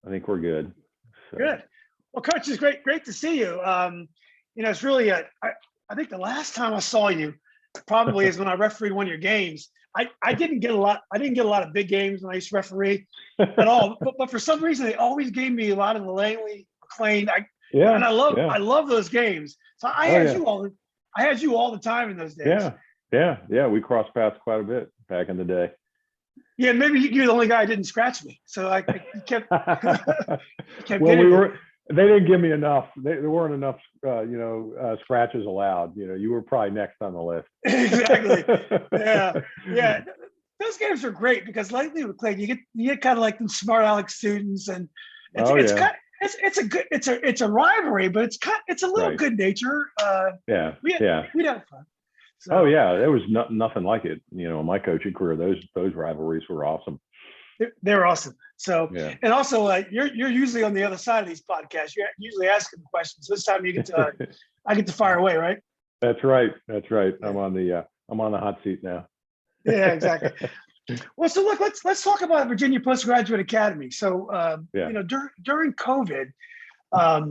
think we're good. So. Good. Well, Coach, it's great to see you. It's really I think the last time I saw you probably is when I refereed one of your games. I didn't get a lot of big games when I used to referee at all, but for some reason they always gave me a lot of the Langley, McLean. And I love those games. So I had you all the time in those days. Yeah. We crossed paths quite a bit back in the day. Yeah, maybe you're the only guy who didn't scratch me. So I kept. Well, they didn't give me enough. There weren't enough, scratches allowed. You were probably next on the list. Exactly. Yeah. Those games are great because lately with Clay, you get kind of like the smart aleck students, and it's a rivalry, but it's a little good nature. We'd have fun. So, there was nothing like it. In my coaching career, those rivalries were awesome. They're awesome. So, and also you're usually on the other side of these podcasts. You're usually asking questions. This time I get to fire away, right? That's right. I'm on the hot seat now. Yeah, exactly. Well, so look, let's talk about Virginia Postgraduate Academy. So, during COVID, a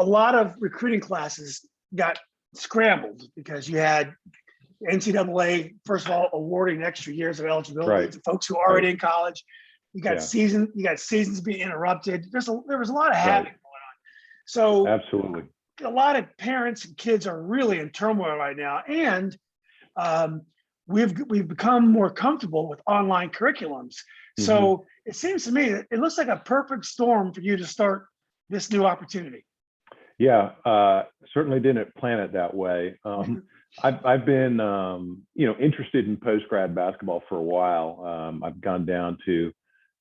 lot of recruiting classes got scrambled because you had NCAA, first of all, awarding extra years of eligibility to folks who are already in college. You got seasons being interrupted. There was a lot of havoc going on. So absolutely, a lot of parents and kids are really in turmoil right now, and we've become more comfortable with online curriculums. So it seems to me that it looks like a perfect storm for you to start this new opportunity. Yeah, certainly didn't plan it that way. I've been, interested in post-grad basketball for a while. I've gone down to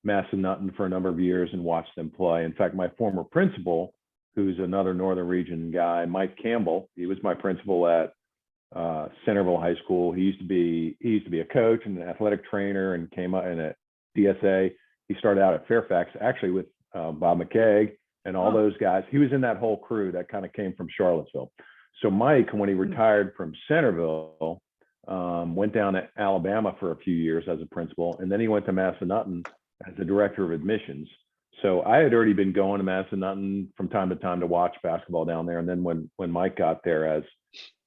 Madison for a number of years and watched them play. In fact, my former principal, who's another Northern Region guy, Mike Campbell, he was my principal at Centerville High School. He used to be a coach and an athletic trainer, and came up in at DSA. He started out at Fairfax, actually with Bob McKay and all those guys. He was in that whole crew that kind of came from Charlottesville. So Mike, when he retired from Centerville, went down to Alabama for a few years as a principal, and then he went to Madison as the director of admissions. So I had already been going to Madison from time to time to watch basketball down there. And then when Mike got there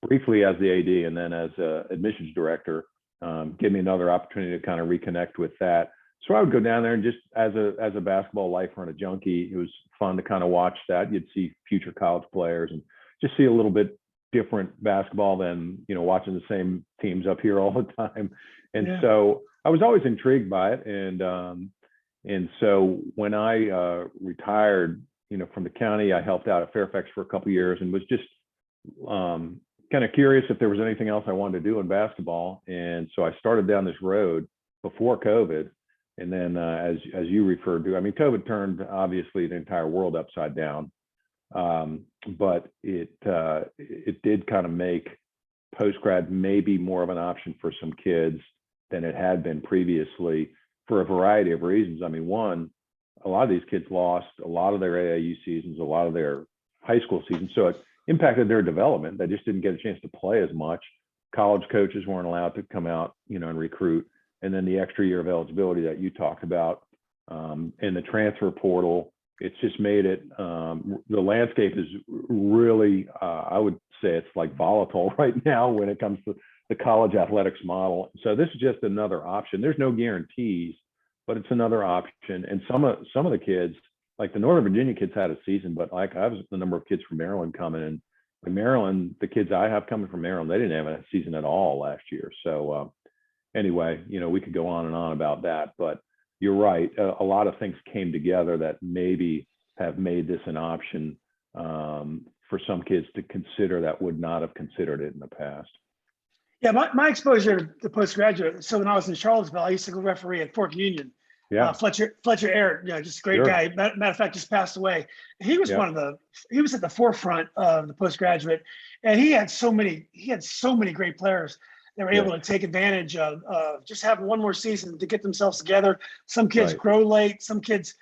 briefly as the AD and then as admissions director, gave me another opportunity to kind of reconnect with that. So I would go down there and just as a basketball lifer and a junkie, it was fun to kind of watch that. You'd see future college players and just see a little bit different basketball than, watching the same teams up here all the time. And so I was always intrigued by it. And so when I retired, from the county, I helped out at Fairfax for a couple of years and was just kind of curious if there was anything else I wanted to do in basketball. And so I started down this road before COVID. And then as you referred to, COVID turned obviously the entire world upside down. But it did kind of make post-grad maybe more of an option for some kids than it had been previously for a variety of reasons. One, a lot of these kids lost a lot of their AAU seasons, a lot of their high school seasons. So it impacted their development. They just didn't get a chance to play as much. College coaches weren't allowed to come out, and recruit. And then the extra year of eligibility that you talked about, and the transfer portal, it's just made it, the landscape is really, I would say it's like volatile right now when it comes to the college athletics model. So this is just another option. There's no guarantees, but it's another option. And some of the kids, like the Northern Virginia kids had a season, but like I was the number of kids from Maryland coming in. In Maryland, the kids I have coming from Maryland, they didn't have a season at all last year. So anyway, we could go on and on about that, but you're right. A lot of things came together that maybe have made this an option for some kids to consider that would not have considered it in the past. Yeah, my exposure to postgraduate. So when I was in Charlottesville, I used to go referee at Fort Union. Yeah, Fletcher Air, just a great guy. Matter of fact, just passed away. He was he was at the forefront of the postgraduate, and he had so many great players that were able to take advantage of just having one more season to get themselves together. Some kids grow late, some kids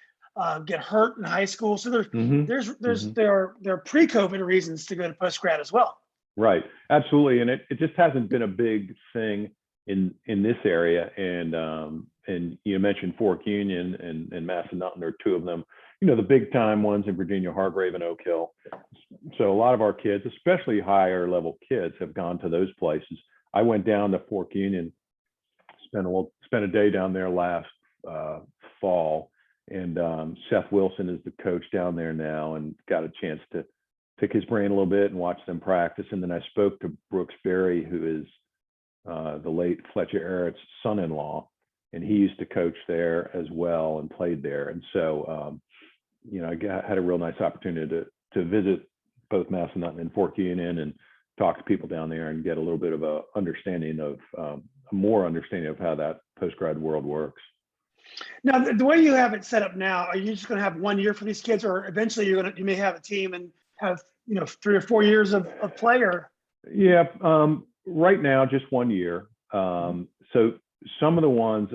get hurt in high school. So there are pre-COVID reasons to go to postgrad as well. Right, absolutely, and it just hasn't been a big thing in this area, and and you mentioned Fork Union and Massanutten are two of them. You know, the big time ones in Virginia, Hargrave and Oak Hill. So a lot of our kids, especially higher level kids, have gone to those places. I went down to Fork Union, spent a day down there last fall, and Seth Wilson is the coach down there now, and got a chance to pick his brain a little bit and watch them practice. And then I spoke to Brooks Berry, who is the late Fletcher Errett's son-in-law, and he used to coach there as well and played there. And so, you know, I had a real nice opportunity to visit both Massanutten and Fork Union and talk to people down there and get a little bit of a understanding of more understanding of how that post-grad world works. Now, the way you have it set up now, are you just going to have 1 year for these kids, or eventually you may have a team and have, you know, 3 or 4 years of play? Or Yeah, right now just 1 year. So some of the ones,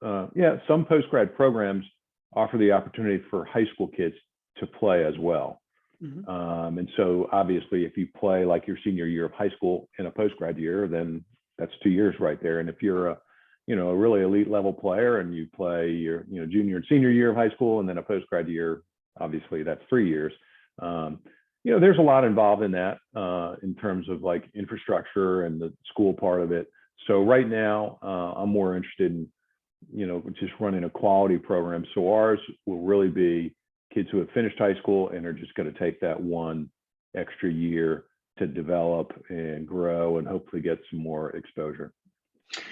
some post-grad programs offer the opportunity for high school kids to play as well. And so obviously, if you play like your senior year of high school in a post-grad year, then that's 2 years right there. And if you're a really elite level player and you play your, junior and senior year of high school and then a post-grad year, obviously that's 3 years. There's a lot involved in that in terms of like infrastructure and the school part of it. So right now, I'm more interested in, just running a quality program. So ours will really be kids who have finished high school and are just going to take that 1 extra year to develop and grow and hopefully get some more exposure.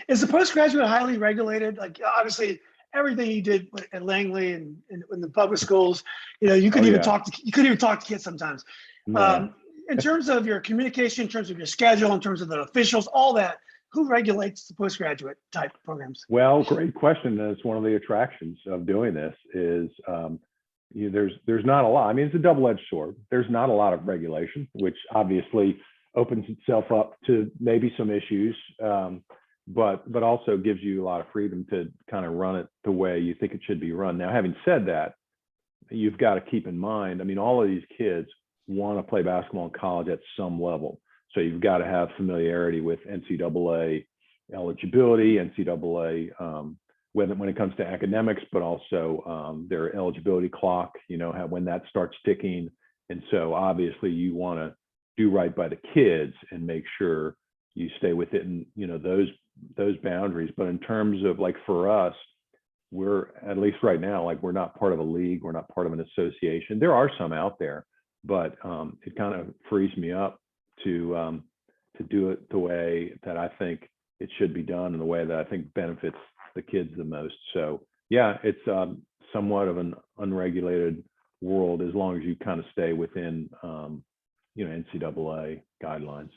Is the postgraduate highly regulated? Like, obviously, everything you did at Langley and in the public schools, you couldn't even talk to kids sometimes. No. In terms of your communication, in terms of your schedule, in terms of the officials, all that, who regulates the postgraduate type programs? Well, great question. That's one of the attractions of doing this is there's not a lot. I mean, it's a double-edged sword. There's not a lot of regulation, which obviously opens itself up to maybe some issues, but also gives you a lot of freedom to kind of run it the way you think it should be run. Now, having said that, you've got to keep in mind, I mean, all of these kids want to play basketball in college at some level. So you've got to have familiarity with NCAA eligibility, NCAA when it comes to academics, but also their eligibility clock, when that starts ticking. And so obviously you want to do right by the kids and make sure you stay within, those boundaries. But in terms of like for us, we're at least right now, like we're not part of a league, we're not part of an association. There are some out there, but it kind of frees me up to do it the way that I think it should be done and the way that I think benefits the kids the most. So yeah, it's somewhat of an unregulated world as long as you kind of stay within NCAA guidelines.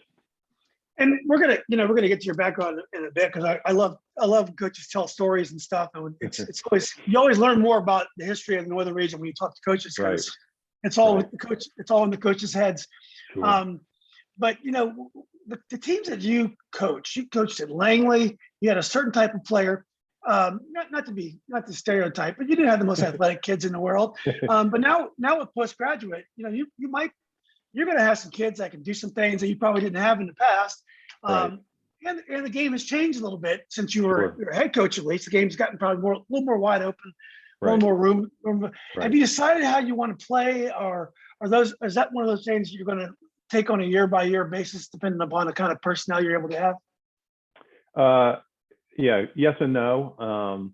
And we're gonna get to your background in a bit, because I love coaches tell stories and stuff, and it's always, you always learn more about the history of the Northern region when you talk to coaches. Right. It's all with the coach. It's all in the coaches' heads. Sure. But the teams that you coached at Langley. You had a certain type of player. Not to stereotype, but you didn't have the most athletic kids in the world. But now with postgraduate, you're going to have some kids that can do some things that you probably didn't have in the past. Right. And the game has changed a little bit since you were your head coach. At least the game's gotten probably a little more wide open, a little more room. Right. Have you decided how you want to play, or is that one of those things you're going to take on a year by year basis, depending upon the kind of personnel you're able to have? Yes and no.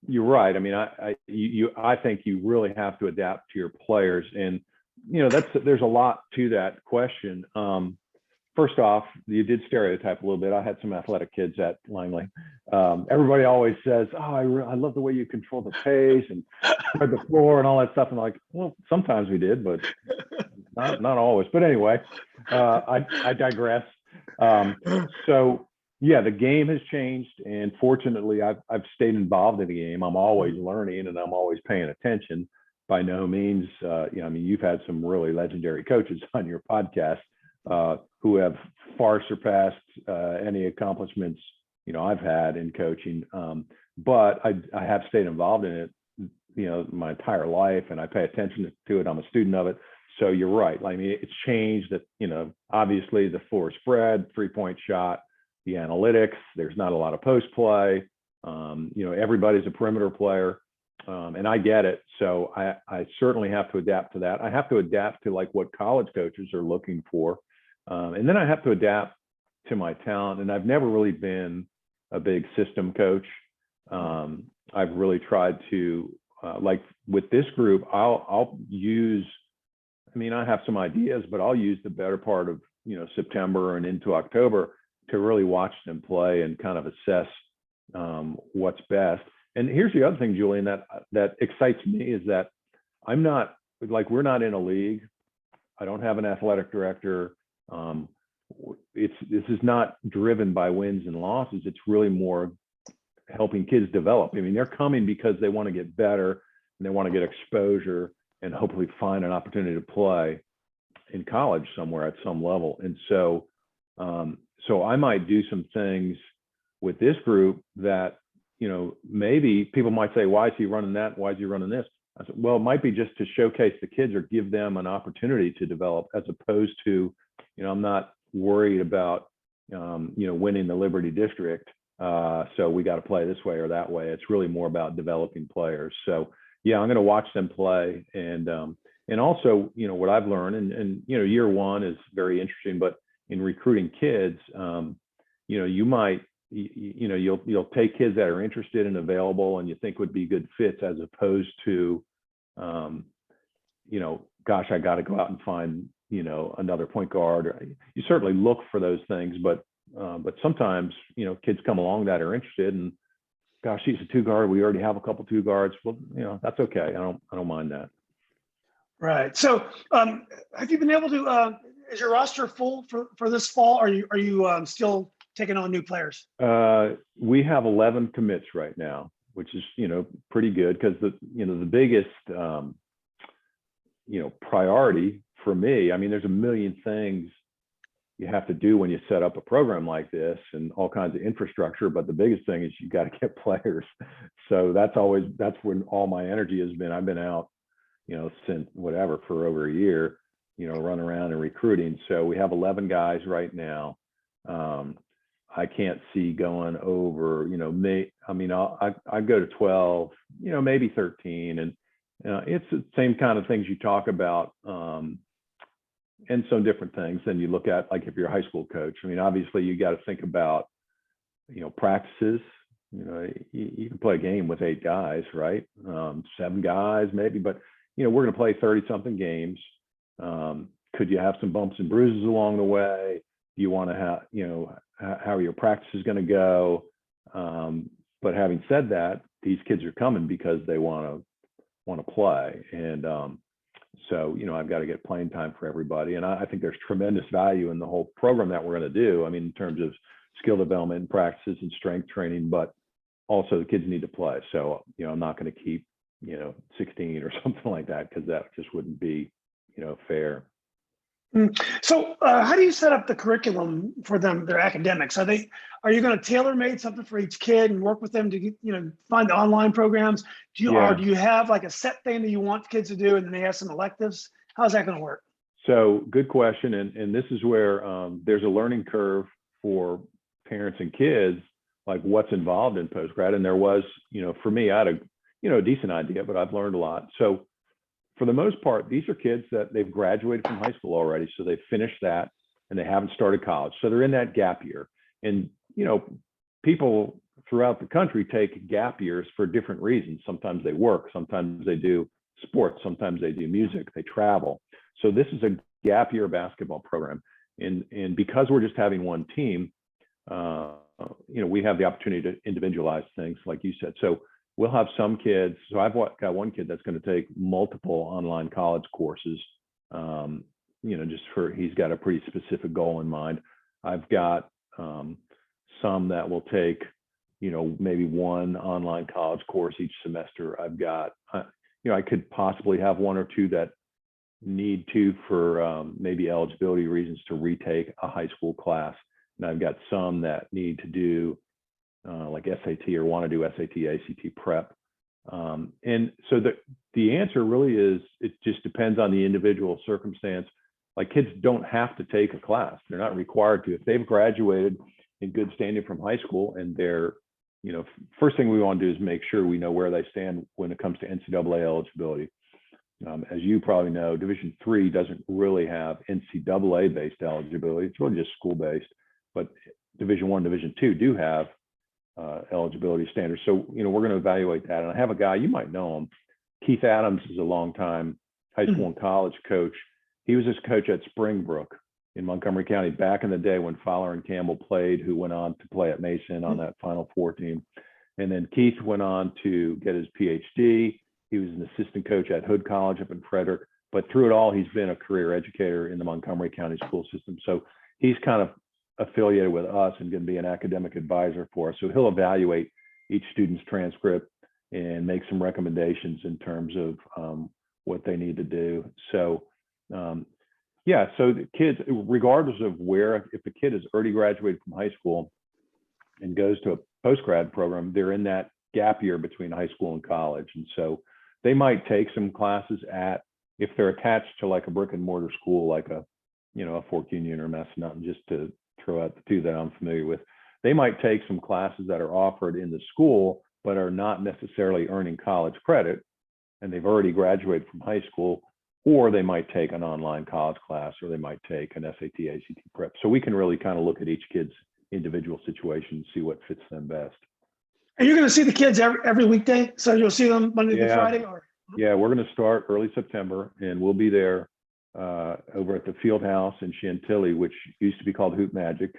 You're right. I mean, I think you really have to adapt to your players, and there's a lot to that question. First off, you did stereotype a little bit. I had some athletic kids at Langley. Everybody always says, "Oh, I love the way you control the pace and spread the floor and all that stuff." And like, well, sometimes we did, but not always. But anyway, I digress. So yeah, the game has changed, and fortunately, I've stayed involved in the game. I'm always learning, and I'm always paying attention. By no means, you've had some really legendary coaches on your podcast who have far surpassed any accomplishments I've had in coaching. But I have stayed involved in it, my entire life, and I pay attention to it. I'm a student of it. So you're right. I mean, it's changed. That obviously the floor spread, 3-point shot, the analytics. There's not a lot of post play. Everybody's a perimeter player, and I get it. So I certainly have to adapt to that. I have to adapt to like what college coaches are looking for. And then I have to adapt to my talent. And I've never really been a big system coach. I've really tried to, like with this group, I'll use, I have some ideas, but I'll use the better part of, September and into October to really watch them play and kind of assess what's best. And here's the other thing, Julian, that excites me is that I'm not, like, we're not in a league. I don't have an athletic director. This is not driven by wins and losses. It's really more helping kids develop. They're coming because they want to get better and they want to get exposure and hopefully find an opportunity to play in college somewhere at some level. And so, so I might do some things with this group that, maybe people might say, why is he running that? Why is he running this? I said, well, it might be just to showcase the kids or give them an opportunity to develop, as opposed to, I'm not worried about, winning the Liberty District. So we got to play this way or that way. It's really more about developing players. So yeah, I'm going to watch them play. And also, what I've learned and year one is very interesting, but in recruiting kids, you might, you'll take kids that are interested and available and you think would be good fits, as opposed to, gosh, I got to go out and find, another point guard. You certainly look for those things, but sometimes, kids come along that are interested and, gosh, he's a two guard. We already have a couple two guards. Well, that's okay. I don't mind that. Right. So, have you been able to, is your roster full for this fall? Are you still taking on new players? We have 11 commits right now, which is, pretty good, because the biggest, priority for me, there's a million things you have to do when you set up a program like this and all kinds of infrastructure, but the biggest thing is you got to get players. So that's when all my energy has been. I've been out, since for over a year, running around and recruiting. So we have 11 guys right now. I can't see going over, I go to 12, maybe 13. And it's the same kind of things you talk about, and some different things. Then you look at, like, if you're a high school coach, obviously you got to think about, practices. You can play a game with 8 guys, right? 7 guys maybe, but, we're going to play 30 something games. Could you have some bumps and bruises along the way? Do you want to have, how are your practices going to go? But having said that, these kids are coming because they want to play. And so, I've got to get playing time for everybody. And I think there's tremendous value in the whole program that we're going to do. In terms of skill development and practices and strength training, but also the kids need to play. So, I'm not going to keep, 16 or something like that, because that just wouldn't be, fair. So how do you set up the curriculum for them, their academics? Are you going to tailor-made something for each kid and work with them to get, find the online programs? Or do you have like a set thing that you want kids to do and then they have some electives? How's that going to work? So good question. And this is where there's a learning curve for parents and kids, like what's involved in postgrad. And there was, for me, I had a decent idea, but I've learned a lot. So for the most part, these are kids that they've graduated from high school already. So they've finished that and they haven't started college. So they're in that gap year. And, people throughout the country take gap years for different reasons. Sometimes they work, sometimes they do sports, sometimes they do music, they travel. So this is a gap year basketball program. And because we're just having one team, we have the opportunity to individualize things, like you said. So we'll have some kids. So I've got one kid that's going to take multiple online college courses, he's got a pretty specific goal in mind. I've got some that will take, maybe one online college course each semester. I've got, I could possibly have one or two that need to, for maybe eligibility reasons, to retake a high school class. And I've got some that need to do like SAT or want to do SAT, ACT prep. And so the answer really is, it just depends on the individual circumstance. Like, kids don't have to take a class. They're not required to. If they've graduated in good standing from high school and they're first thing we want to do is make sure we know where they stand when it comes to NCAA eligibility. As you probably know, Division III doesn't really have NCAA based eligibility. It's really just school based, but Division I, Division II do have eligibility standards. So, we're going to evaluate that. And I have a guy, you might know him. Keith Adams is a longtime high school and college coach. He was this coach at Springbrook in Montgomery County back in the day when Fowler and Campbell played, who went on to play at Mason on that Final Four team. And then Keith went on to get his PhD. He was an assistant coach at Hood College up in Frederick, but through it all, he's been a career educator in the Montgomery County school system. So he's kind of affiliated with us and going to be an academic advisor for us. So he'll evaluate each student's transcript and make some recommendations in terms of what they need to do. So so the kids, regardless of where, if the kid has already graduated from high school and goes to a post-grad program, they're in that gap year between high school and college. And so they might take some classes if they're attached to like a brick and mortar school, like a Fork Union or Massanutten, just to throw out the two that I'm familiar with. They might take some classes that are offered in the school, but are not necessarily earning college credit, and they've already graduated from high school, or they might take an online college class, or they might take an SAT, ACT prep. So we can really kind of look at each kid's individual situation and see what fits them best. And you're going to see the kids every weekday? So you'll see them Monday through Friday? Yeah, we're going to start early September, and we'll be there over at the Field House in Chantilly, which used to be called Hoop Magic.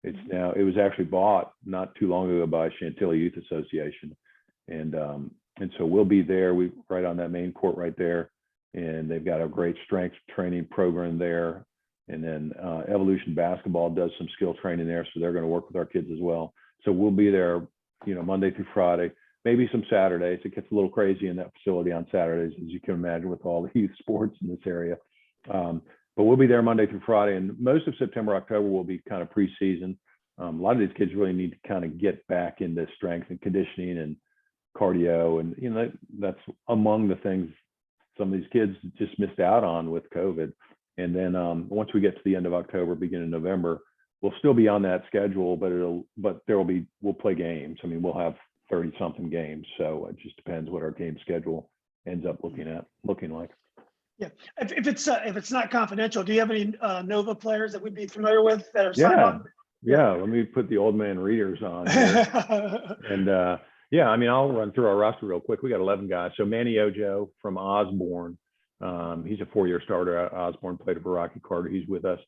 It was actually bought not too long ago by Chantilly Youth Association. And so we'll be there. We right on that main court right there. And they've got a great strength training program there. And then Evolution Basketball does some skill training there. So they're going to work with our kids as well. So we'll be there, Monday through Friday, maybe some Saturdays. It gets a little crazy in that facility on Saturdays, as you can imagine, with all the youth sports in this area. But we'll be there Monday through Friday, and most of September, October will be kind of preseason. A lot of these kids really need to kind of get back into strength and conditioning and cardio, and that's among the things some of these kids just missed out on with COVID. And then once we get to the end of October, beginning of November, we'll still be on that schedule, but we'll play games. I mean, we'll have 30 something games, so it just depends what our game schedule ends up looking like. Yeah. If it's not confidential, do you have any Nova players that we'd be familiar with that are signed on? Yeah. Let me put the old man readers on here. And I'll run through our roster real quick. We got 11 guys. So Manny Ojo from Osborne. He's a 4-year starter at Osborne, played at Baraki Carter. He's with us.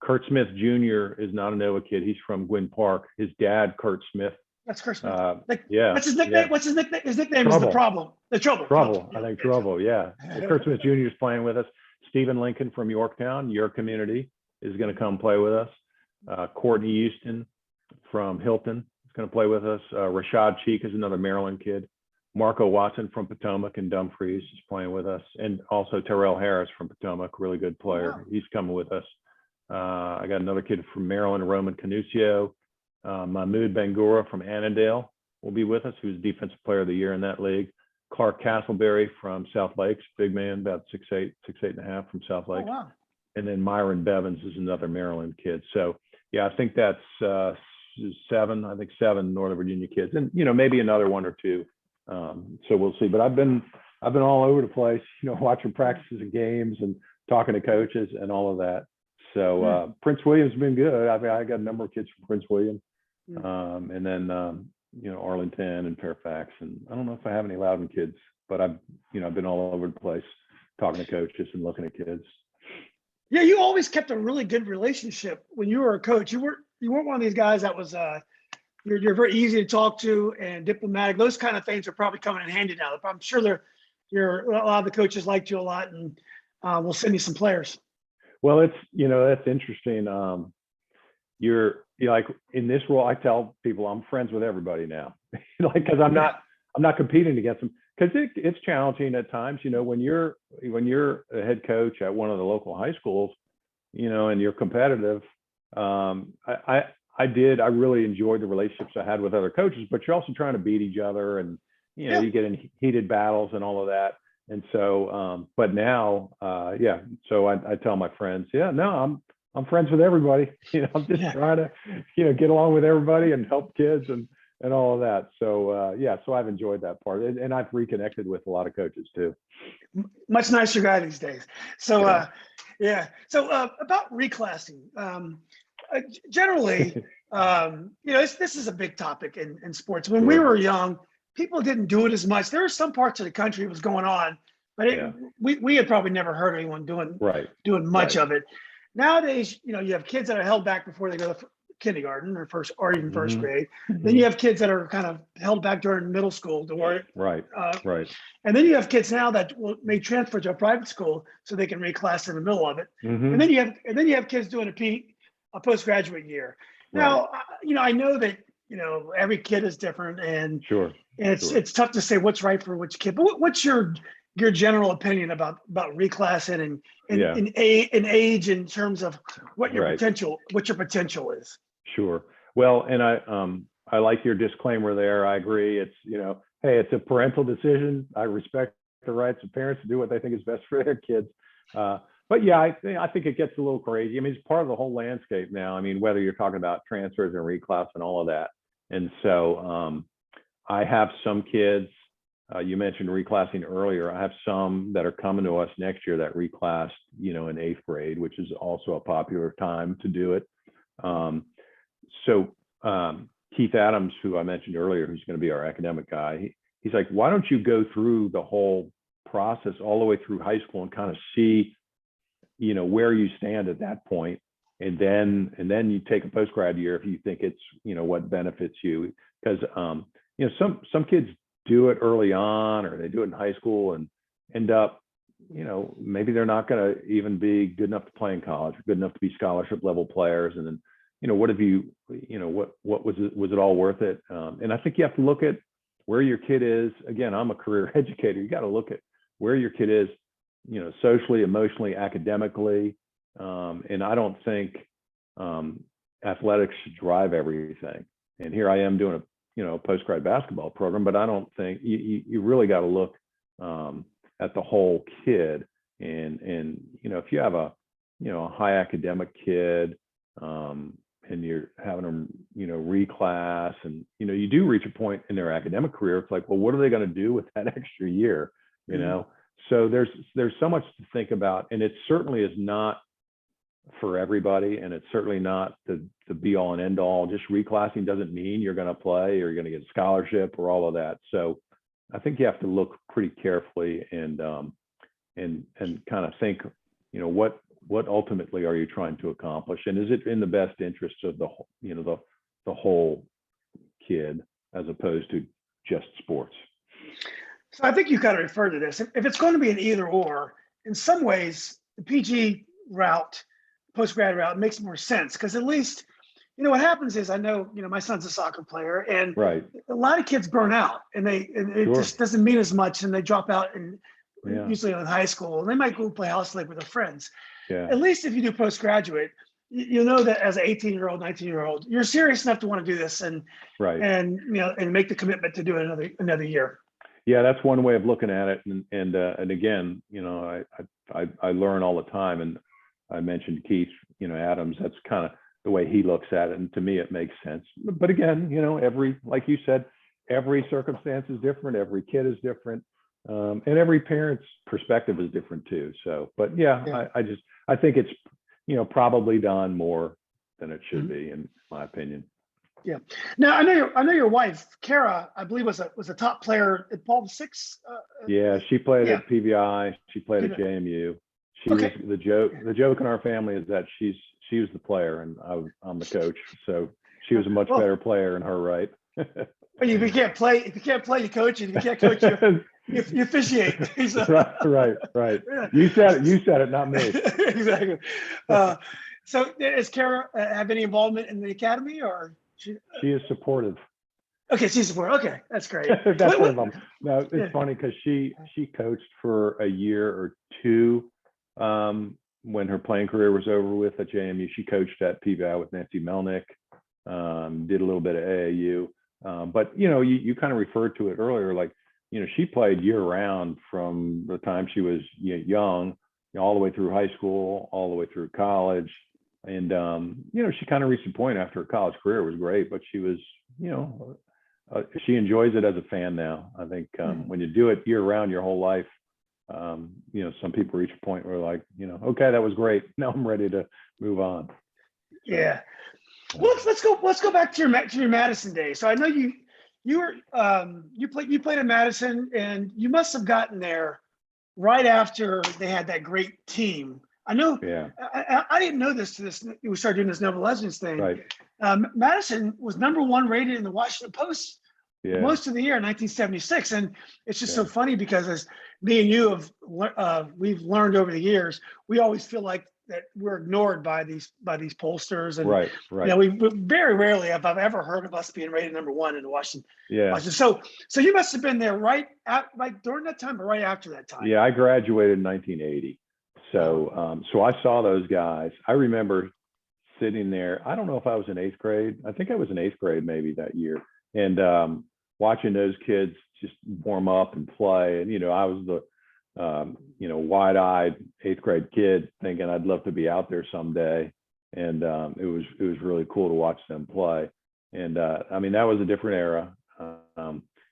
Kurt Smith Jr. is not a Nova kid. He's from Gwynn Park. His dad, Kurt Smith. That's Kurt Smith. What's his nickname? What's his nickname? His nickname is the Problem. The Trouble. Trouble. I think Trouble. Yeah. Kurt Smith Jr. is playing with us. Stephen Lincoln from Yorktown, your community, is going to come play with us. Courtney Houston from Hilton is going to play with us. Rashad Cheek is another Maryland kid. Marco Watson from Potomac and Dumfries is playing with us. And also Terrell Harris from Potomac, really good player. Wow. He's coming with us. I got another kid from Maryland, Roman Canuccio. Mahmoud Bangura from Annandale will be with us, who's Defensive Player of the Year in that league. Clark Castleberry from South Lakes, big man, about 6'8", 6'8.5" from South Lakes. Oh, wow. And then Myron Bevins is another Maryland kid. So yeah, I think that's seven Northern Virginia kids, and maybe another one or two. So we'll see. But I've been all over the place, watching practices and games and talking to coaches and all of that. So Prince William's been good. I got a number of kids from Prince William, and then Arlington and Fairfax, and I don't know if I have any Loudon kids, but I've been all over the place talking to coaches and looking at kids. Yeah, you always kept a really good relationship when you were a coach. You weren't one of these guys that was you're very easy to talk to and diplomatic. Those kind of things are probably coming in handy now. I'm sure a lot of the coaches liked you a lot, and we'll send you some players. Well, that's interesting. You're like in this role, I tell people I'm friends with everybody now, because I'm not competing against them, because it's challenging at times. When you're a head coach at one of the local high schools, and you're competitive. I really enjoyed the relationships I had with other coaches, but you're also trying to beat each other, and you get in heated battles and all of that. And so, but now, so I tell my friends, I'm friends with everybody. I'm just trying to, get along with everybody and help kids and and all of that. So yeah, so I've enjoyed that part, and I've reconnected with a lot of coaches too. Much nicer guy these days. So Yeah. yeah. So about reclassing. Generally, this is a big topic in sports. When we Sure. were young, people didn't do it as much. There were some parts of the country it was going on, but Yeah. we had probably never heard anyone doing much of it. Nowadays, you have kids that are held back before they go to kindergarten or even first grade. Then you have kids that are kind of held back during middle school Right. and then you have kids now that may transfer to a private school so they can reclass in the middle of it. And then you have kids doing a postgraduate year. Now, I know that every kid is different, and it's tough to say what's right for which kid. But what's your general opinion about reclassing and in age in terms of what your potential is? Sure. Well, and I like your disclaimer there. I agree. It's hey, it's a parental decision. I respect the rights of parents to do what they think is best for their kids. But yeah, I think it gets a little crazy. I mean, it's part of the whole landscape now. I mean, whether you're talking about transfers and reclass and all of that. And so I have some kids, you mentioned reclassing earlier. I have some that are coming to us next year that reclassed, in 8th grade, which is also a popular time to do it. So Keith Adams, who I mentioned earlier, who's going to be our academic guy, he's like, why don't you go through the whole process all the way through high school and kind of see, where you stand at that point, and then you take a post-grad year if you think it's, what benefits you. Because some kids do it early on, or they do it in high school and end up, maybe they're not going to even be good enough to play in college, or good enough to be scholarship level players. And then, what have you, what was it all worth it? And I think you have to look at where your kid is. Again, I'm a career educator. You got to look at where your kid is, socially, emotionally, academically. And I don't think athletics should drive everything. And here I am doing a post-grad basketball program, but I don't think you really got to look at the whole kid. And if you have a high academic kid, and you're having them reclass, and you do reach a point in their academic career, it's like, well, what are they going to do with that extra year? So there's so much to think about, and it certainly is not for everybody, and it's certainly not the be all and end all. Just reclassing doesn't mean you're going to play or you're going to get a scholarship or all of that. So I think you have to look pretty carefully and kind of think, what ultimately are you trying to accomplish, and is it in the best interest of the whole kid as opposed to just sports? So I think you got to refer to this. If it's going to be an either or, in some ways, the PG route, post-grad route, makes more sense, because at least, what happens is, I know, my son's a soccer player, and a lot of kids burn out, and it just doesn't mean as much, and they drop out, and usually in high school, and they might go play house league with their friends. At least if you do postgraduate, you know that as an 18-year-old, 19-year-old, you're serious enough to want to do this, and make the commitment to do it another year. Yeah, that's one way of looking at it. And again, I learn all the time. And I mentioned Keith, Adams, that's kind of the way he looks at it. And to me, it makes sense. But again, like you said, every circumstance is different. Every kid is different. And every parent's perspective is different too. So, but I think it's, probably done more than it should be, in my opinion. Yeah. Now I know your wife, Kara, I believe was a top player at Paul VI. Yeah, she played at PVI. She played at JMU. She was the joke. The joke in our family is that she was the player and I'm the coach. So she was a much better player in her right. But if you can't play, you coach, and if you can't coach, you officiate. Right. Yeah. You said it, not me. Exactly. So does Kara have any involvement in the academy, or? She is supportive. Okay, she's supportive. Okay, that's great. That's her mom. No, it's funny because she coached for a year or two when her playing career was over with at JMU. She coached at PVI with Nancy Melnick, did a little bit of AAU. But you kind of referred to it earlier, like she played year round from the time she was young, all the way through high school, all the way through college. And she kind of reached a point after her college career. It was great, but she was she enjoys it as a fan now. I think when you do it year round, your whole life, some people reach a point where like, okay, that was great. Now I'm ready to move on. So, yeah. Well, let's go back to your Madison days. So I know you played at Madison, and you must have gotten there right after they had that great team. I know. Yeah. I didn't know this. We started doing this Noble Legends thing. Right. Madison was #1 rated in the Washington Post most of the year in 1976, and it's just so funny because as me and you we've learned over the years, we always feel like that we're ignored by these pollsters, and right. we very rarely have I've ever heard of us being rated #1 in the Washington. Yeah. Washington. So you must have been there right during that time or right after that time. Yeah, I graduated in 1980. So so I saw those guys. I remember sitting there. I don't know if I was in 8th grade. I think I was in 8th grade maybe that year, and watching those kids just warm up and play. And I was the wide-eyed 8th grade kid thinking I'd love to be out there someday. And it was really cool to watch them play. And I mean, that was a different era.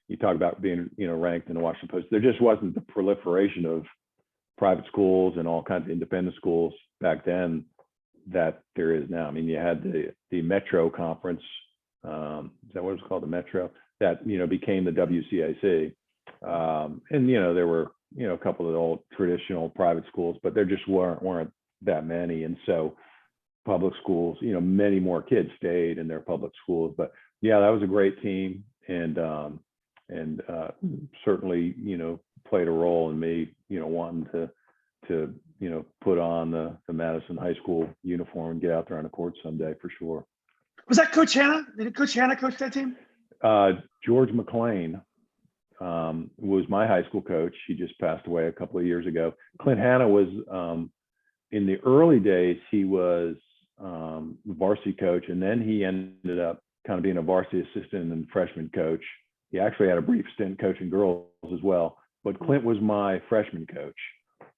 You talk about being ranked in the Washington Post. There just wasn't the proliferation of private schools and all kinds of independent schools back then that there is now. I mean, you had the Metro Conference. Is that what it's called, the Metro? That became the WCAC. And there were a couple of the old traditional private schools, but there just weren't that many. And so public schools, many more kids stayed in their public schools. But yeah, that was a great team, and certainly played a role in me wanting to put on the Madison High School uniform and get out there on the court someday for sure. Was that Coach Hanna? Did Coach Hanna coach that team? George McLean was my high school coach. He just passed away a couple of years ago. Clint Hanna was in the early days, he was the varsity coach, and then he ended up kind of being a varsity assistant and freshman coach. He actually had a brief stint coaching girls as well, but Clint was my freshman coach,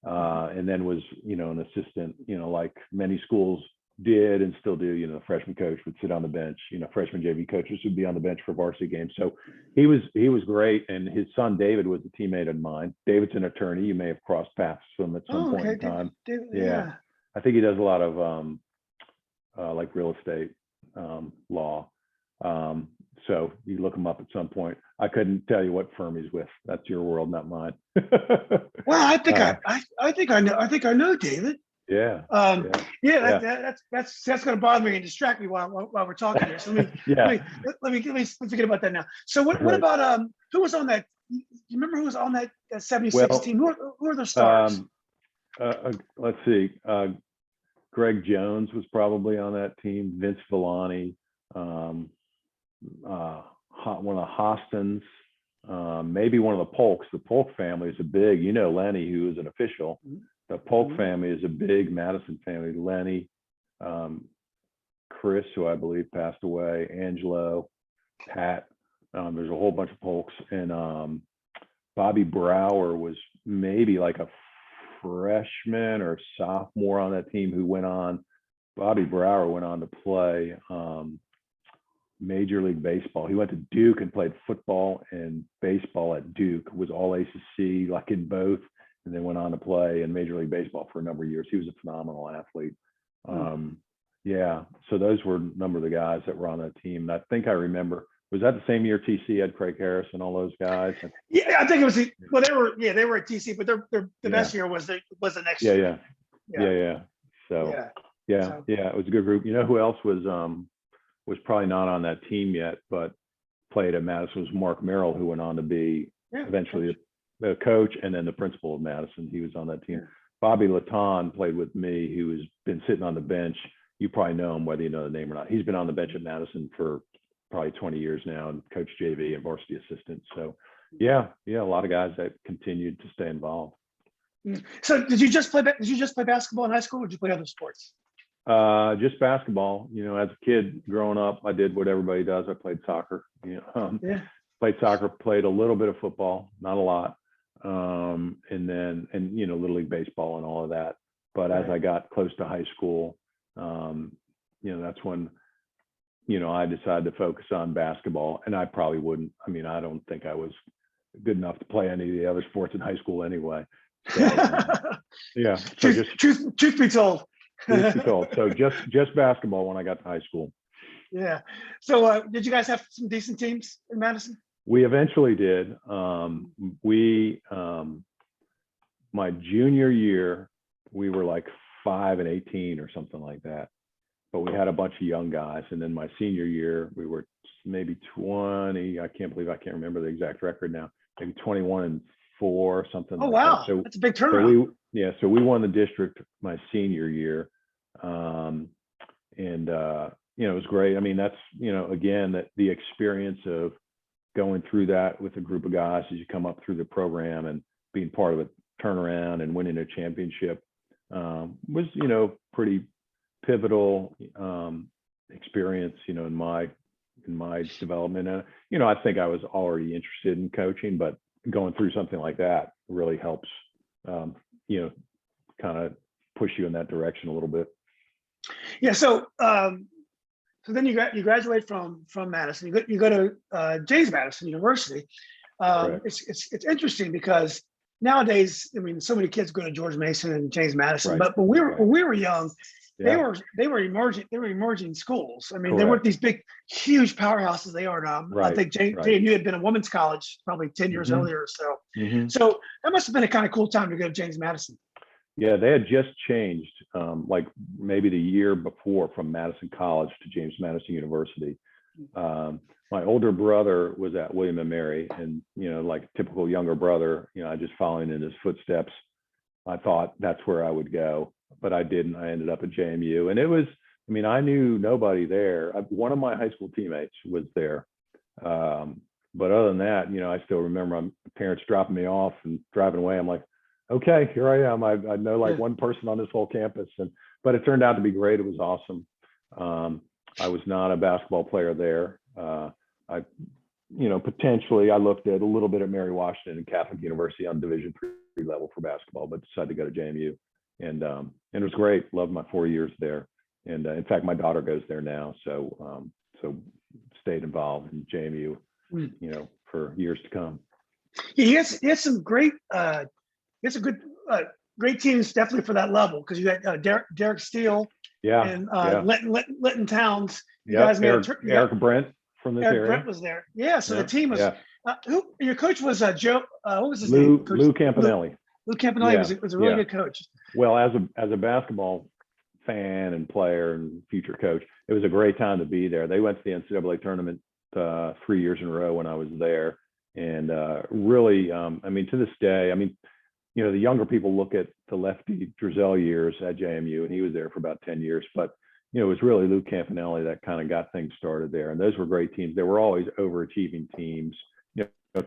and then was an assistant, like many schools did and still do. The freshman coach would sit on the bench. Freshman JV coaches would be on the bench for varsity games. So he was great, and his son David was a teammate of mine. David's an attorney. You may have crossed paths with him at some point in time. David, yeah, I think he does a lot of like real estate law. So you look him up at some point. I couldn't tell you what firm he's with. That's your world, not mine. Well, I think I know David. Yeah. That's going to bother me and distract me while we're talking here. So let me forget about that now. So what about who was on that? You remember who was on that 76 team? Who are the stars? Let's see. Greg Jones was probably on that team. Vince Villani, one of the Hostons, maybe one of the Polks. The Polk family is a big, Lenny, who is an official. The Polk family is a big Madison family. Lenny, Chris, who I believe passed away, Angelo, Pat. There's a whole bunch of Polks. And Bobby Brower was maybe like a freshman or sophomore on that team who went on. Bobby Brower went on to play Major League Baseball. He went to Duke and played football and baseball at Duke, was all ACC, like in both, and then went on to play in Major League Baseball for a number of years. He was a phenomenal athlete. So those were a number of the guys that were on that team. And I think I remember, was that the same year TC had Craig Harris and all those guys? Yeah, I think it was. Well, they were at TC, but the best year was the next year. So it was a good group. You know who else was probably not on that team yet, but played at Madison, was Mark Merrill, who went on to be eventually the coach and then the principal of Madison. He was on that team. Bobby Laton played with me, who has been sitting on the bench. You probably know him, whether you know the name or not. He's been on the bench at Madison for probably 20 years now and coached JV and varsity assistant. So a lot of guys that continued to stay involved. So did you just play basketball in high school, or did you play other sports? Just basketball. As a kid growing up, I did what everybody does. I played soccer. Played soccer, played a little bit of football, not a lot. And then Little League baseball and all of that. But as I got close to high school, that's when I decided to focus on basketball, and I probably wouldn't. I mean, I don't think I was good enough to play any of the other sports in high school anyway. So, yeah. So truth be told. Truth be told. So just basketball when I got to high school. Yeah. So did you guys have some decent teams in Madison? We eventually did. My junior year, we were like 5-18 or something like that. But we had a bunch of young guys. And then my senior year, we were maybe 20. I can't remember the exact record now. Maybe 21-4, something like wow. that. So that's a big turnaround. So we won the district my senior year. It was great. I mean, that's, again, that the experience of going through that with a group of guys as you come up through the program and being part of a turnaround and winning a championship was, pretty pivotal experience, in my development. And, I think I was already interested in coaching, but going through something like that really helps, kind of push you in that direction a little bit. Yeah. So then you graduate from Madison. You go to James Madison University. It's interesting because nowadays, I mean, so many kids go to George Mason and James Madison, right. but when we were young, they were emerging schools. I mean, Correct. they weren't these big, huge powerhouses they are now. Right. I think JMU had been a women's college probably 10 years earlier or so. So that must have been a kind of cool time to go to James Madison. Yeah, they had just changed, like maybe the year before, from Madison College to James Madison University. My older brother was at William and Mary, and like a typical younger brother, I just following in his footsteps. I thought that's where I would go, but I didn't. I ended up at JMU, and it was, I mean, I knew nobody there. One of my high school teammates was there, but other than that, I still remember my parents dropping me off and driving away. I'm like, okay, here I am. I know like one person on this whole campus, but it turned out to be great. It was awesome. I was not a basketball player there. Potentially I looked at a little bit at Mary Washington and Catholic University on Division III level for basketball, but decided to go to JMU, and it was great. Loved my 4 years there, and in fact, my daughter goes there now, so stayed involved in JMU, for years to come. Yeah, he has some great. It's a good, great teams definitely for that level, because you had Derek Steele, and Linton Towns. You guys made Eric Brent from this area. Eric Brent was there. Yeah, so the team was. Who your coach was? Joe. What was his name? Lou Campanelli. Lou Campanelli was a really good coach. Well, as a basketball fan and player and future coach, it was a great time to be there. They went to the NCAA tournament 3 years in a row when I was there, and really, I mean, to this day, I mean, the younger people look at the Lefty Drizel years at JMU, and he was there for about 10 years. But, it was really Lou Campanelli that kind of got things started there. And those were great teams. They were always overachieving teams,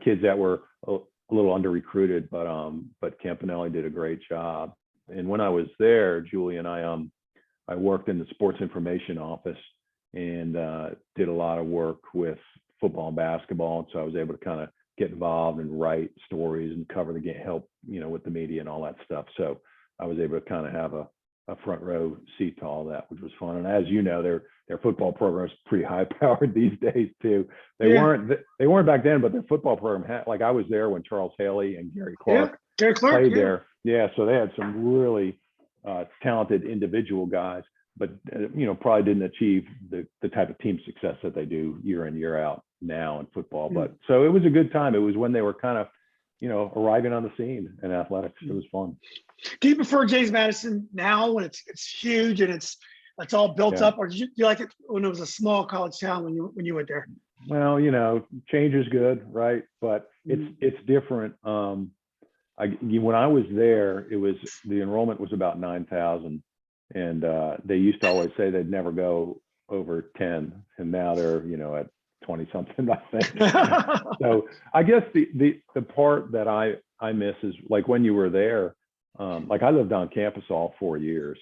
kids that were a little under recruited, but Campanelli did a great job. And when I was there, Julie and I worked in the sports information office and did a lot of work with football and basketball. And so I was able to kind of get involved and write stories and cover the game, help, with the media and all that stuff. So I was able to kind of have a front row seat to all that, which was fun. And as you know, their football program is pretty high powered these days too. They weren't back then, but their football program had, like, I was there when Charles Haley and Gary Clark played there. Yeah. So they had some really talented individual guys, but probably didn't achieve the type of team success that they do year in, year out now in football. But so it was a good time. It was when they were kind of, arriving on the scene in athletics. It was fun. Do you prefer James Madison now when it's huge and it's all built up, or do you like it when it was a small college town when you went there? Well, change is good, right? But it's different. When I was there, the enrollment was about 9,000, and they used to always say they'd never go over 10, and now they're at 20 something, I think. So I guess the part that I miss is, like, when you were there, like, I lived on campus all 4 years,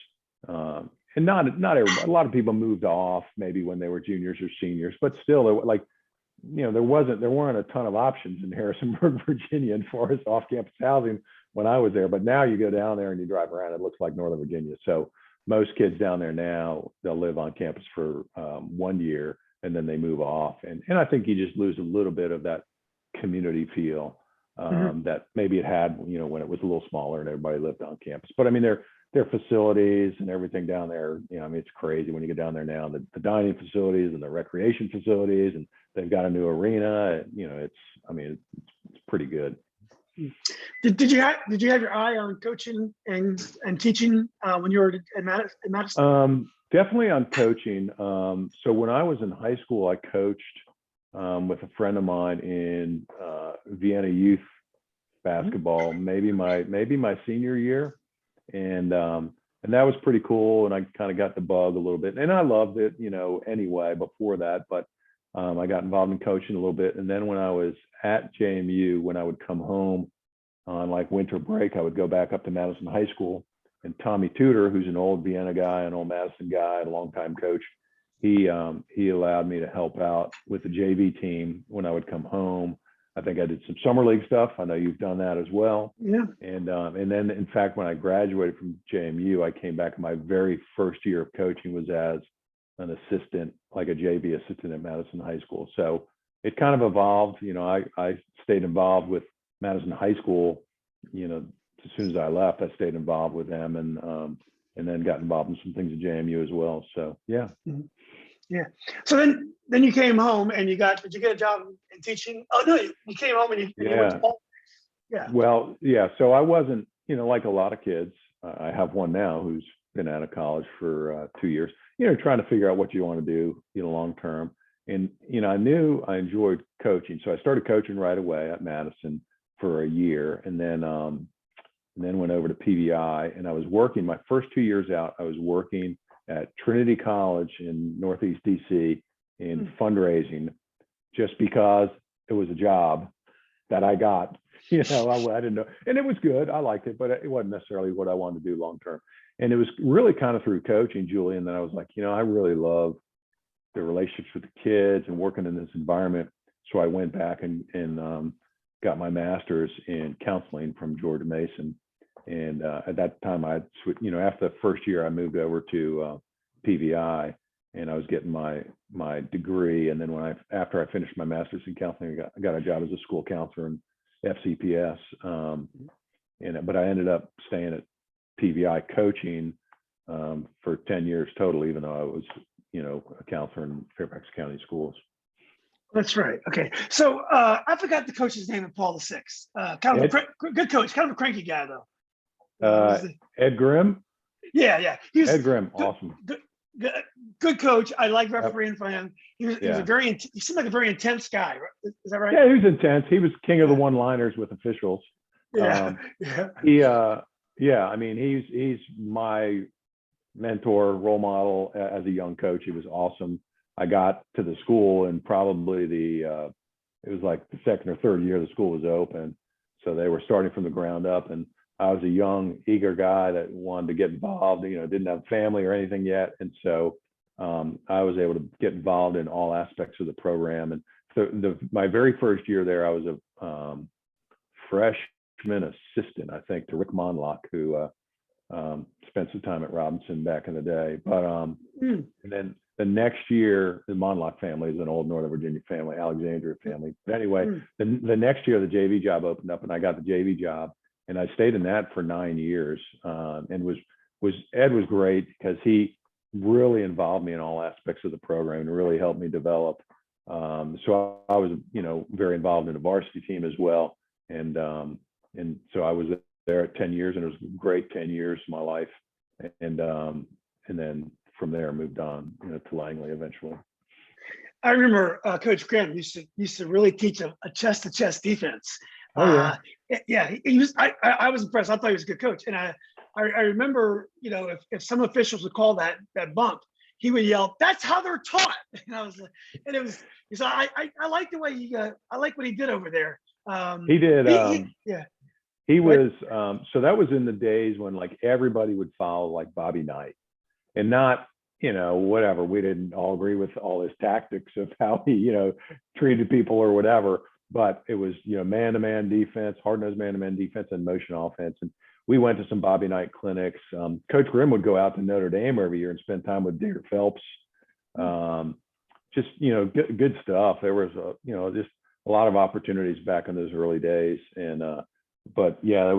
and not everybody, a lot of people moved off maybe when they were juniors or seniors, but still, there weren't a ton of options in Harrisonburg, Virginia, as far as off-campus housing when I was there. But now you go down there and you drive around, it looks like Northern Virginia. So most kids down there now, they'll live on campus for 1 year, and then they move off. And I think you just lose a little bit of that community feel that maybe it had, you know, when it was a little smaller and everybody lived on campus. But I mean, their facilities and everything down there, you know, I mean, it's crazy when you get down there now, the dining facilities and the recreation facilities, and they've got a new arena. You know, it's pretty good. Did you have your eye on coaching and teaching when you were at Madison? Definitely on coaching. So when I was in high school, I coached with a friend of mine in Vienna youth basketball, maybe my senior year, and that was pretty cool. And I kind of got the bug a little bit, and I loved it, you know, anyway before that. But I got involved in coaching a little bit, and then when I was at JMU, when I would come home on like winter break, I would go back up to Madison High School, and Tommy Tudor, who's an old Vienna guy, an old Madison guy, a longtime coach, he allowed me to help out with the JV team when I would come home. I think I did some summer league stuff. I know you've done that as well. Yeah. And then in fact, when I graduated from JMU, I came back. My very first year of coaching was as an assistant, like a JV assistant at Madison High School. So it kind of evolved. You know, I stayed involved with Madison High School. You know, as soon as I left, I stayed involved with them, and then got involved in some things at JMU as well. So yeah. Mm-hmm. Yeah. So then you came home and did you get a job in teaching? Oh no, you came home and you went to Paul. Yeah. Well, yeah. So I wasn't, you know, like a lot of kids. I have one now who's been out of college for 2 years. You know, trying to figure out what you want to do, you know, long term. And you know, I knew I enjoyed coaching, so I started coaching right away at Madison for a year, and then went over to PVI. And I was working my first 2 years out. I was working at Trinity College in Northeast DC in fundraising, just because it was a job that I got. You know, I didn't know, and it was good. I liked it, but it wasn't necessarily what I wanted to do long term. And it was really kind of through coaching, Julian, that I was like, you know, I really love the relationships with the kids and working in this environment. So I went back and got my master's in counseling from George Mason. And at that time, you know, after the first year, I moved over to PVI, and I was getting my degree. And then after I finished my master's in counseling, I got a job as a school counselor in FCPS. But I ended up staying at PVI coaching for 10 years total, even though I was, you know, a counselor in Fairfax County schools. That's right. Okay. So I forgot the coach's name of Paul VI. Kind of a good coach, kind of a cranky guy though. Ed Grimm. Yeah. Ed Grimm, awesome. Good coach. I like refereeing for him. He seemed like a very intense guy. Is that right? Yeah, he was intense. He was king of the one-liners with officials. Yeah. I mean, he's my mentor, role model as a young coach. He was awesome. I got to the school, and probably it was like the second or third year the school was open. So they were starting from the ground up, and I was a young, eager guy that wanted to get involved, you know, didn't have family or anything yet. And so I was able to get involved in all aspects of the program. And so my very first year there, I was a freshman assistant, I think, to Rick Monlock, who spent some time at Robinson back in the day. But and then the next year, the Monlock family is an old Northern Virginia family, Alexandria family. But anyway, the next year, the JV job opened up, and I got the JV job. And I stayed in that for 9 years, and Ed was great because he really involved me in all aspects of the program and really helped me develop. So I was, you know, very involved in the varsity team as well, and so I was there at 10 years, and it was a great 10 years of my life, and then from there I moved on, you know, to Langley eventually. I remember Coach Graham used to really teach a chest-to-chest defense. Oh yeah. He was. I was impressed. I thought he was a good coach, and I remember, you know, if some officials would call that bump, he would yell, "That's how they're taught." And I was like, and it was. So I like the way I like what he did over there. He did. He was. So that was in the days when like everybody would follow like Bobby Knight, and not, you know, whatever. We didn't all agree with all his tactics of how he, you know, treated people or whatever. But it was, you know, man-to-man defense, hard-nosed man-to-man defense, and motion offense. And we went to some Bobby Knight clinics. Coach Grimm would go out to Notre Dame every year and spend time with Dear Phelps, just, good stuff. There was, just a lot of opportunities back in those early days. And, but yeah,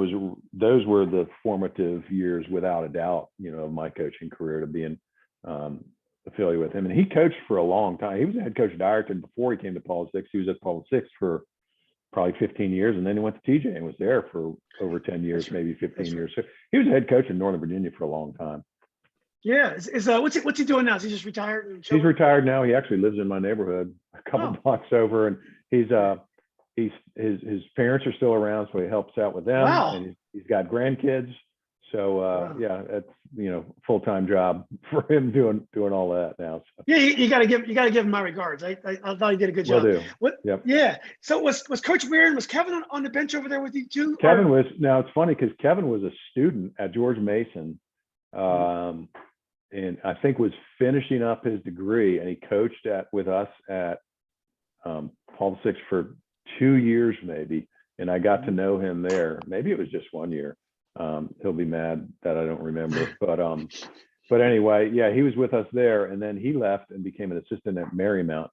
those were the formative years without a doubt, of my coaching career, to being affiliated with him. And he coached for a long time. He was a head coach at Ireton before he came to Paul VI. He was at Paul VI for probably 15 years. And then he went to TJ and was there for over 10 years, maybe 15 years. So he was a head coach in Northern Virginia for a long time. Yeah. What's he doing now? Is he just retired? He's retired now. He actually lives in my neighborhood a couple blocks over, and his parents are still around, so he helps out with them. Wow. And he's got grandkids. So yeah, it's full-time job for him doing all that now. So. Yeah, you gotta give him my regards. I thought he did a good job. Will do. Yep. Yeah. So was Coach Weird, was Kevin on the bench over there with you too? Kevin was. Now it's funny because Kevin was a student at George Mason. And I think was finishing up his degree, and he coached with us at Paul VI for 2 years maybe, and I got to know him there. Maybe it was just 1 year. He'll be mad that I don't remember, but anyway, yeah, he was with us there, and then he left and became an assistant at Marymount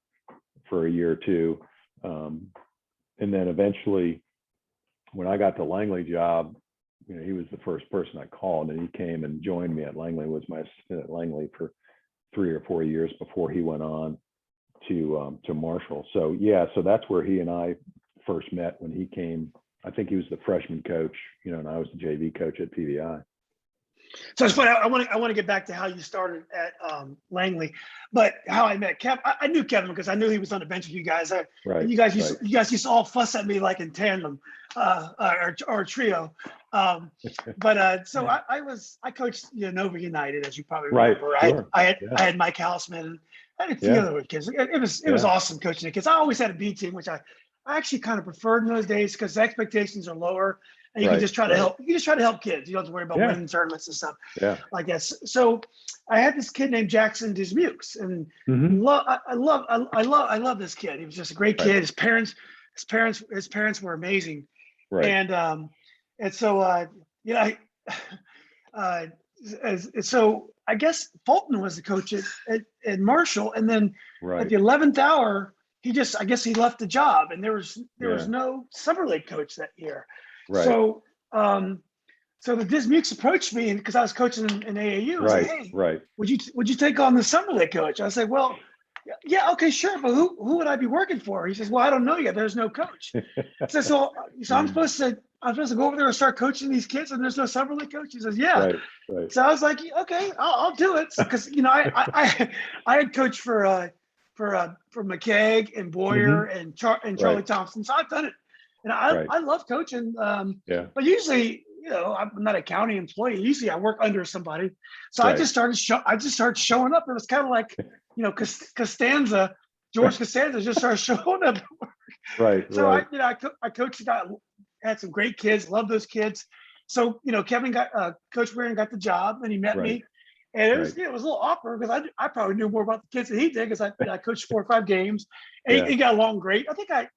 for a year or two, and then eventually, when I got the Langley job, he was the first person I called, and he came and joined me at Langley, was my assistant at Langley for 3 or 4 years before he went on to Marshall. So yeah, so that's where he and I first met when he came. I think he was the freshman coach, and I was the JV coach at PVI. So it's funny. I want to get back to how you started at Langley, but how I met Kevin. I knew Kevin because I knew he was on the bench with you guys. Right. You guys used to all fuss at me like in tandem or trio. So I coached Nova United, as you probably remember. Right. Sure. I had Mike Hausman. I had a few other kids. It was awesome coaching the kids. I always had a B team, which I actually kind of preferred in those days because the expectations are lower. And you can just try to help. You can just try to help kids. You don't have to worry about winning tournaments and stuff like that. So I had this kid named Jackson Dismukes, and I love this kid. He was just a great kid. His parents were amazing. Right. And so so I guess Fulton was the coach at Marshall, and then at the 11th hour, I guess he left the job, and there was no summer league coach that year. Right. So, so the Dismukes approached me, and because I was coaching in AAU, I said, "Hey, would you take on the summer league coach?" I said, "Well, yeah, okay, sure, but who would I be working for?" He says, "Well, I don't know yet. There's no coach." So I'm supposed to go over there and start coaching these kids, and there's no summer league coach. He says, "Yeah." Right. So I was like, "Okay, I'll do it," because I had coached for McKeag and Boyer and Charlie Thompson, so I've done it. And I love coaching, but usually, I'm not a county employee. Usually, I work under somebody. So I just started showing up. It was kind of like, Costanza, George Costanza just started showing up. Right. So I coached. Had some great kids. Loved those kids. So Kevin Coach Warren got the job, and he met me. And it was a little awkward because I probably knew more about the kids than he did because I coached 4 or 5 games, and he got along great. I think I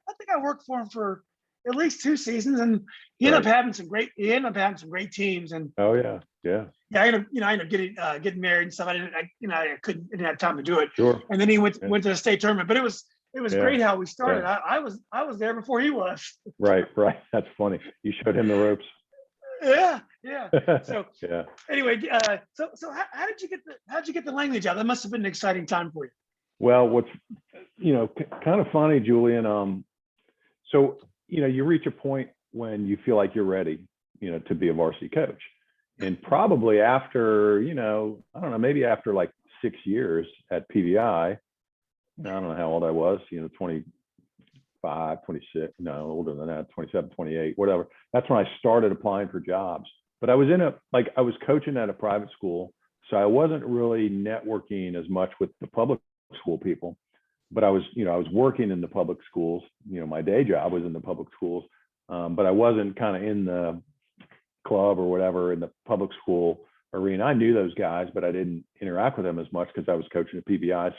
worked for him for at least 2 seasons, and he ended up having some great teams. And I ended up getting married and stuff. I didn't have time to do it. Sure. And then he went to the state tournament, but it was great how we started. I was there before he was. Right. That's funny. You showed him the ropes. Yeah. So anyway, so how did you get the Langley job? That must have been an exciting time for you. Well, what's kind of funny, Julian. So you reach a point when you feel like you're ready, to be a varsity coach, and probably after I don't know, maybe after like 6 years at PVI. I don't know how old I was, 25, 26, no, older than that, 27, 28, whatever. That's when I started applying for jobs. But I was I was coaching at a private school, so I wasn't really networking as much with the public school people. But I was working in the public schools. My day job was in the public schools, but I wasn't kind of in the club or whatever in the public school arena. I knew those guys, but I didn't interact with them as much because I was coaching at PBI.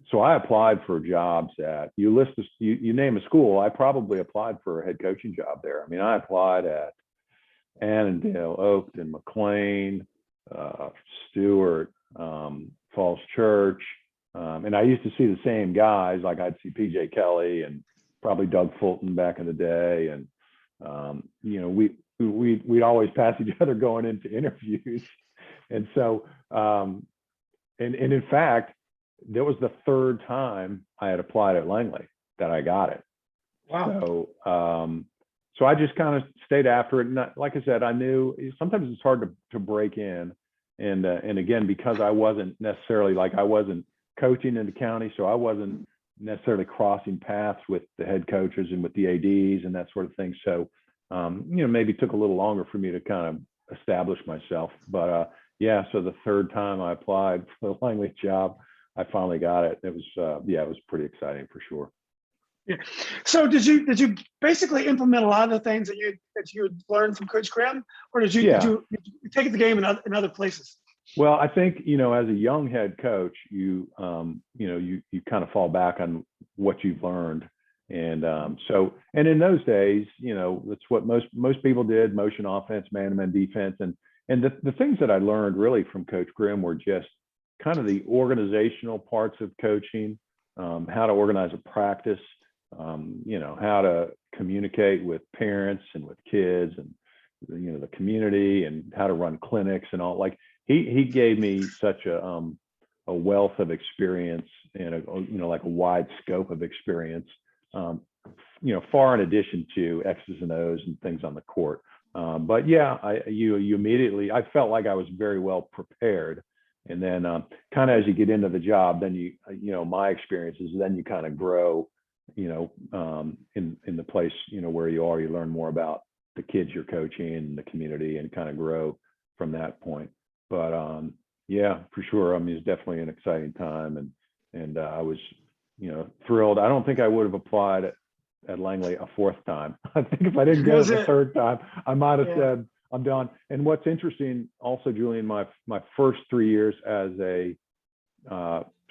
So I applied for jobs at, you name a school, I probably applied for a head coaching job there. I mean, I applied at Annandale, Oakton, McLean, Stewart, Falls Church, And I used to see the same guys, like I'd see PJ Kelly and probably Doug Fulton back in the day. And, we'd always pass each other going into interviews. And so, and in fact, that was the third time I had applied at Langley that I got it. Wow. So I just kind of stayed after it. And like I said, I knew sometimes it's hard to break in. And again, because I wasn't necessarily I wasn't coaching in the county, so I wasn't necessarily crossing paths with the head coaches and with the ADs and that sort of thing. So, maybe it took a little longer for me to kind of establish myself. But yeah, so the third time I applied for the Langley job, I finally got it. It was, it was pretty exciting for sure. Yeah. So did you basically implement a lot of the things that you had learned from Coach Graham, or did you take the game in other places? Well, I think, as a young head coach, you kind of fall back on what you've learned. And and in those days, that's what most people did: motion offense, man-to-man defense. And the things that I learned really from Coach Grimm were just kind of the organizational parts of coaching, how to organize a practice, how to communicate with parents and with kids and, the community, and how to run clinics and all. Like he gave me such a wealth of experience and a wide scope of experience, far in addition to X's and O's and things on the court. But yeah, you immediately, I felt like I was very well prepared. And then kind of as you get into the job, then my experience is then you kind of grow, in the place, where you are. You learn more about the kids you're coaching and the community, and kind of grow from that point. But yeah, for sure. I mean, it's definitely an exciting time, and I was, thrilled. I don't think I would have applied at Langley a fourth time. I think if I didn't get it the third time, I might have said, I'm done. And what's interesting also, Julian, my first 3 years as a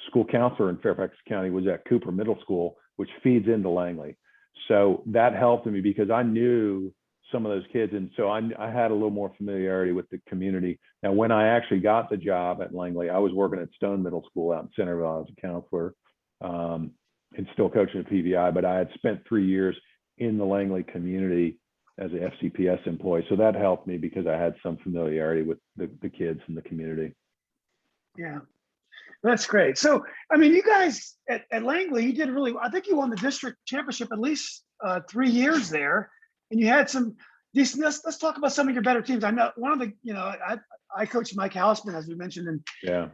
school counselor in Fairfax County was at Cooper Middle School, which feeds into Langley. So that helped me because I knew some of those kids. And so I had a little more familiarity with the community. Now, when I actually got the job at Langley, I was working at Stone Middle School out in Centerville as a counselor, and still coaching at PVI, but I had spent 3 years in the Langley community as a FCPS employee. So that helped me because I had some familiarity with the kids in the community. Yeah, that's great. So, I mean, you guys at Langley, you did really, I think you won the district championship at least 3 years there, and you had some decent, let's talk about some of your better teams. I know one of the, I coached Mike Hausman, as we mentioned,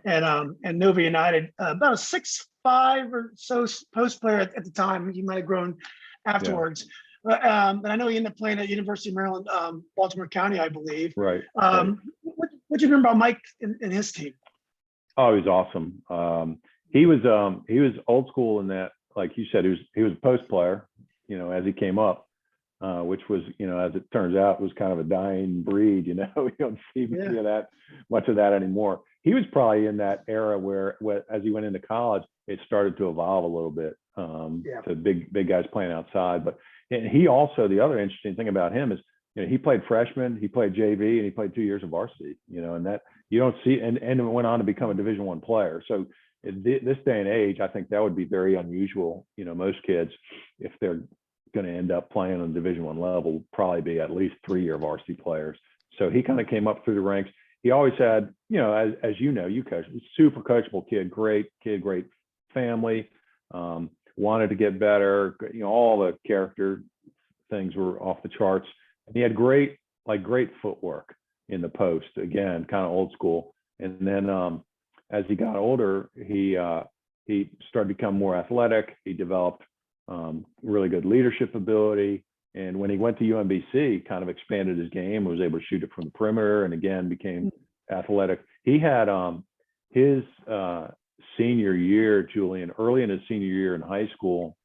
and Nova United, about a 6'5" or so post player at the time. He might have grown afterwards. But I know he ended up playing at University of Maryland, Baltimore County, I believe. Right. What do you remember about Mike and his team? Oh, he was awesome. He was old school in that, like you said, he was a post player, as he came up, which was, as it turns out, was kind of a dying breed. You don't see many of that, much of that anymore. He was probably in that era where as he went into college, it started to evolve a little bit to big guys playing outside. But and he also, the other interesting thing about him is, he played freshman, he played JV, and he played 2 years of varsity, and that you don't see, and went on to become a Division I player. So in this day and age, I think that would be very unusual. Most kids, if they're going to end up playing on Division I level, probably be at least 3-year varsity players. So he kind of came up through the ranks. He always had, as you coach, super coachable kid, great family, wanted to get better, all the character things were off the charts. And he had great footwork in the post, again, kind of old school. And then as he got older, he started to become more athletic. He developed really good leadership ability. And when he went to UMBC, kind of expanded his game, was able to shoot it from the perimeter, and again, became athletic. He had his senior year, Julian, early in his senior year in high school,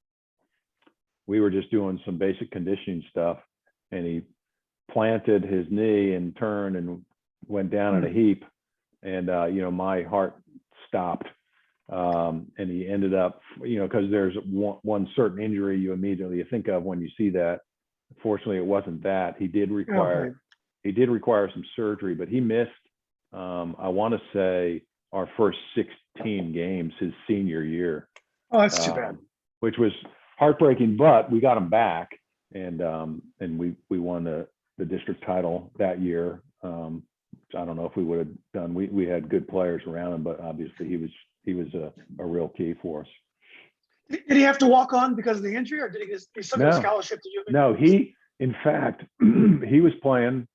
we were just doing some basic conditioning stuff, and he planted his knee and turned and went down in a heap. And, my heart stopped. And he ended up, because there's one certain injury you immediately think of when you see that. Fortunately, it wasn't that. He did require some surgery, but he missed, I want to say, our first 16 games his senior year, Oh, that's too bad. which was heartbreaking. But we got him back, and we won the district title that year. I don't know if we would have done. We had good players around him, but obviously he was a real key for us. Did he have to walk on because of the injury, or did he still get a scholarship to you? No, in fact, he was playing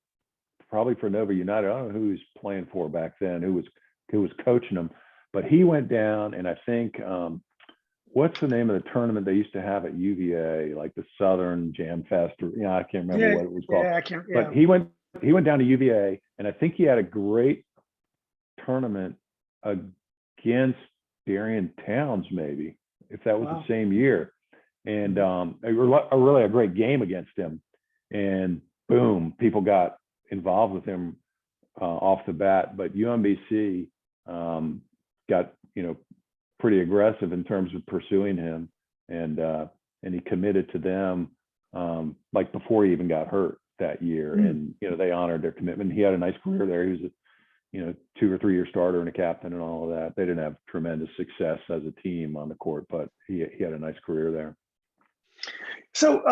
probably for Nova United. I don't know who he was playing for back then, who was coaching him, but he went down, and I think what's the name of the tournament they used to have at UVA, like the Southern Jam Fest, or I can't remember what it was called. Yeah, I can't. Yeah. But he went down to UVA, and I think he had a great tournament against Darien Towns, maybe, if that was the same year. And really a great game against him. And boom, people got involved with him off the bat. But UMBC got, pretty aggressive in terms of pursuing him. And he committed to them like before he even got hurt that year. And, they honored their commitment. He had a nice career there. He was a 2 or 3 year starter and a captain and all of that. They didn't have tremendous success as a team on the court, but he had a nice career there. So,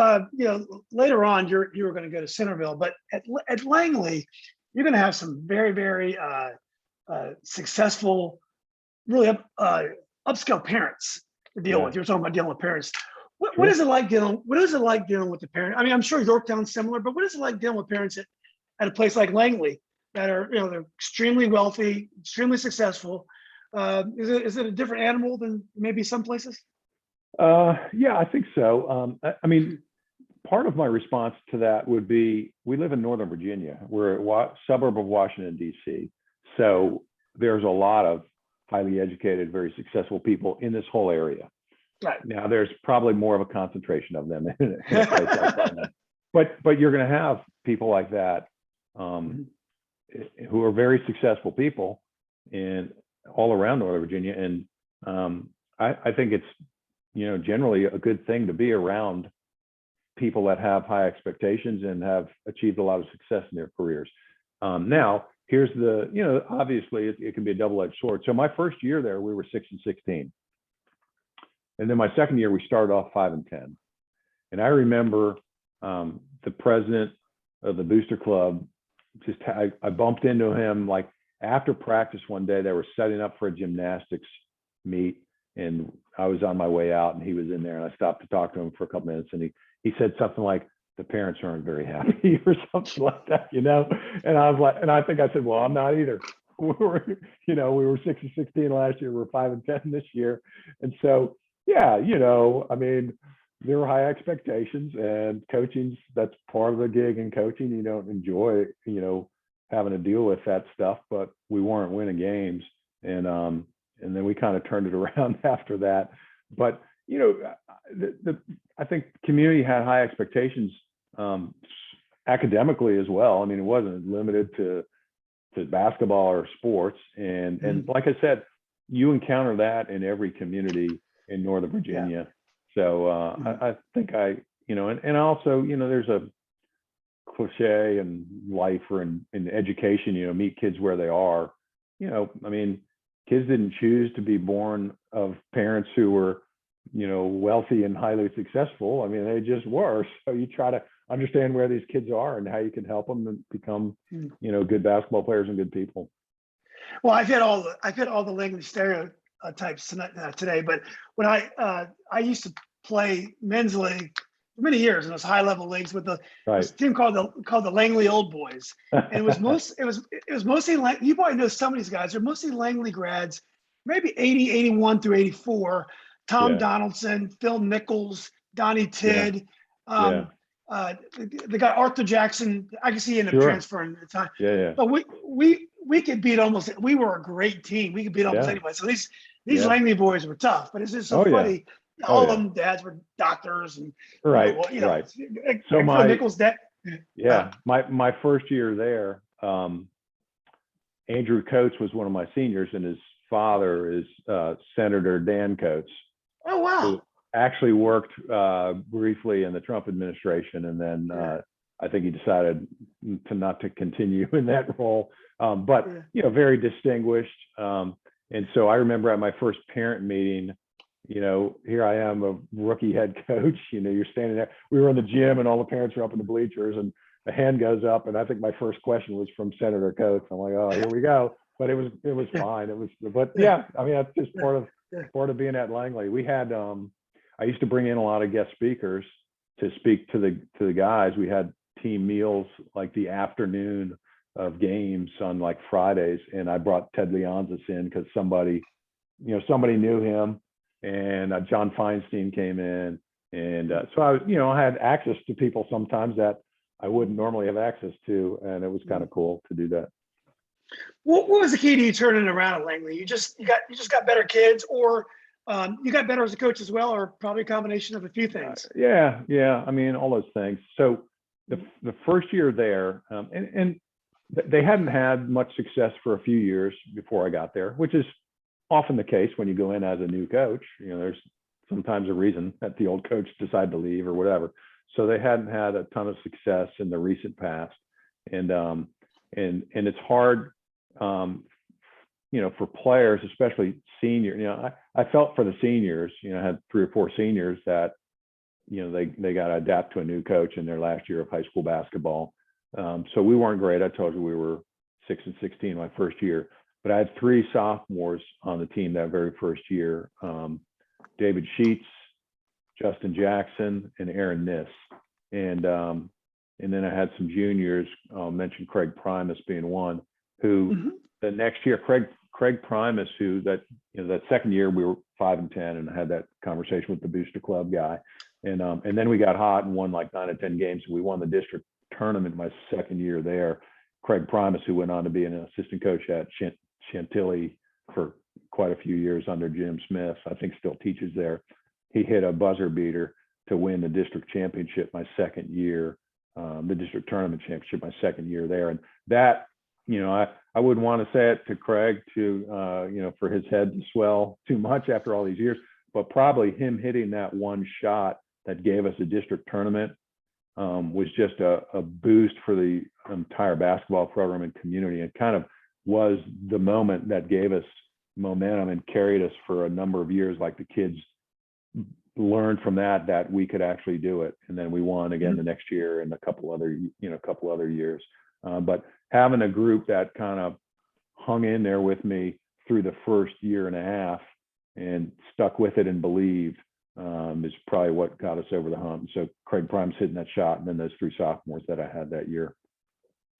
later on, you were going to go to Centerville, but at Langley, you're going to have some very, very successful, really upscale parents to deal with. You're talking about dealing with parents. What is it like dealing? What is it like dealing with the parents? I mean, I'm sure Yorktown's similar, but what is it like dealing with parents at a place like Langley that are, they're extremely wealthy, extremely successful? Is it a different animal than maybe some places? Yeah, I think so. I mean, part of my response to that would be, we live in Northern Virginia. We're a suburb of Washington, D.C. So there's a lot of highly educated, very successful people in this whole area. Right. Now, there's probably more of a concentration of them in a place like that. But you're going to have people like that who are very successful people in all around Northern Virginia. And I think it's, generally a good thing to be around people that have high expectations and have achieved a lot of success in their careers. Now, here's the, obviously it can be a double-edged sword. So my first year there, we were 6-16. And then my second year, we started off 5-10. And I remember the president of the booster club, I bumped into him like after practice one day. They were setting up for a gymnastics meet, and I was on my way out, and he was in there, and I stopped to talk to him for a couple minutes, and he said something like, "The parents aren't very happy," or something like that, And I was like, and I think I said, "Well, I'm not either." We were 6-16 last year. We're 5-10 this year, and so yeah, I mean, there were high expectations, and that's part of the gig in coaching. You don't enjoy, having to deal with that stuff, but we weren't winning games, and then we kind of turned it around after that. But I think the community had high expectations academically as well. I mean, it wasn't limited to basketball or sports, and like I said, you encounter that in every community in Northern Virginia. So I think and also, there's a cliche in life or in education, meet kids where they are. I mean, kids didn't choose to be born of parents who were, wealthy and highly successful. I mean, they just were. So you try to understand where these kids are and how you can help them and become, good basketball players and good people. Well, I've hit all the Langley stereotypes today, but when I used to play men's league for many years in those high level leagues with this team called the Langley Old Boys, and it was mostly you probably know some of these guys. They're mostly Langley grads, maybe 80, 81 through 84. Tom Donaldson, Phil Nichols, Donnie Tidd, the guy Arthur Jackson. I can see him transferring at the time. But we could beat almost. We were a great team. We could beat almost anybody. So these Langley boys were tough. But it's just so funny. All of them dads were doctors and right. So Phil Nichols' dad. My first year there, Andrew Coates was one of my seniors, and his father is Senator Dan Coates. Oh, wow. Who actually worked briefly in the Trump administration, and then I think he decided not to continue in that role. But very distinguished. And so I remember at my first parent meeting, here I am, a rookie head coach, you're standing there. We were in the gym and all the parents were up in the bleachers, and the hand goes up. And I think my first question was from Senator Coates. I'm like, oh, here we go. But it was fine. But yeah, I mean, that's just part of being at Langley. We had, I used to bring in a lot of guest speakers to speak to the guys. We had team meals like the afternoon of games on like Fridays, and I brought Ted Leonsis in because somebody knew him, and John Feinstein came in, and so I had access to people sometimes that I wouldn't normally have access to, and it was kind of cool to do that. What was the key to you turning around at Langley? You just got better kids, or you got better as a coach as well, or probably a combination of a few things? Yeah. I mean, all those things. So the first year there, and they hadn't had much success for a few years before I got there, which is often the case when you go in as a new coach. There's sometimes a reason that the old coach decided to leave or whatever. So they hadn't had a ton of success in the recent past, and it's hard, for players, especially senior. I felt for the seniors. I had 3 or 4 seniors that they got to adapt to a new coach in their last year of high school basketball. So we weren't great. I told you we were 6-16 my first year, but I had 3 sophomores on the team that very first year: David Sheets, Justin Jackson, and Aaron Niss. And then I had some juniors. I'll mention Craig Primus being one, who the next year, Craig Primus, who that second year we were 5-10, and I had that conversation with the Booster Club guy, and then we got hot and won like 9 or 10 games. We won the district tournament my second year there. Craig Primus, who went on to be an assistant coach at Chantilly for quite a few years under Jim Smith, I think still teaches there. He hit a buzzer beater to win the district championship my second year, the district tournament championship my second year there. And that, I wouldn't want to say it to Craig for his head to swell too much after all these years, but probably him hitting that one shot that gave us a district tournament was just a boost for the entire basketball program and community. It kind of was the moment that gave us momentum and carried us for a number of years. Like the kids learned from that we could actually do it, and then we won again the next year and a couple other years. But having a group that kind of hung in there with me through the first year and a half and stuck with it and believed is probably what got us over the hump. So Craig Prime's hitting that shot, and then those 3 sophomores that I had that year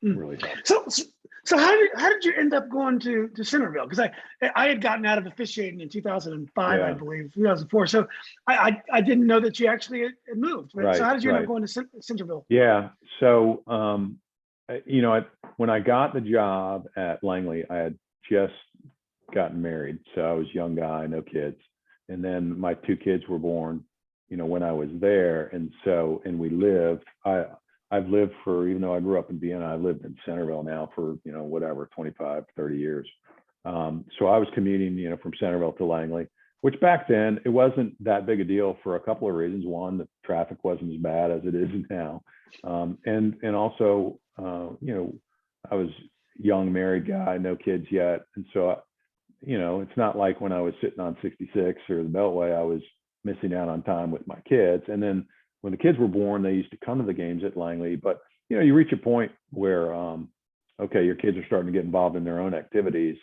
really helped. So how did you end up going to Centerville? Because I had gotten out of officiating in 2005, I believe, 2004. So I didn't know that you actually had moved. Right? So how did you end up going to Centerville? Yeah. So when I got the job at Langley, I had just gotten married. So I was a young guy, no kids. And then my 2 kids were born, when I was there. And we lived, I've lived for, even though I grew up in Vienna, I've lived in Centerville now for, 25, 30 years. So I was commuting, from Centerville to Langley, which back then it wasn't that big a deal for a couple of reasons. One, the traffic wasn't as bad as it is now. And also, I was a young married guy, no kids yet. And so, it's not like when I was sitting on 66 or the Beltway, I was missing out on time with my kids. And then when the kids were born, they used to come to the games at Langley. But, you reach a point where, okay, your kids are starting to get involved in their own activities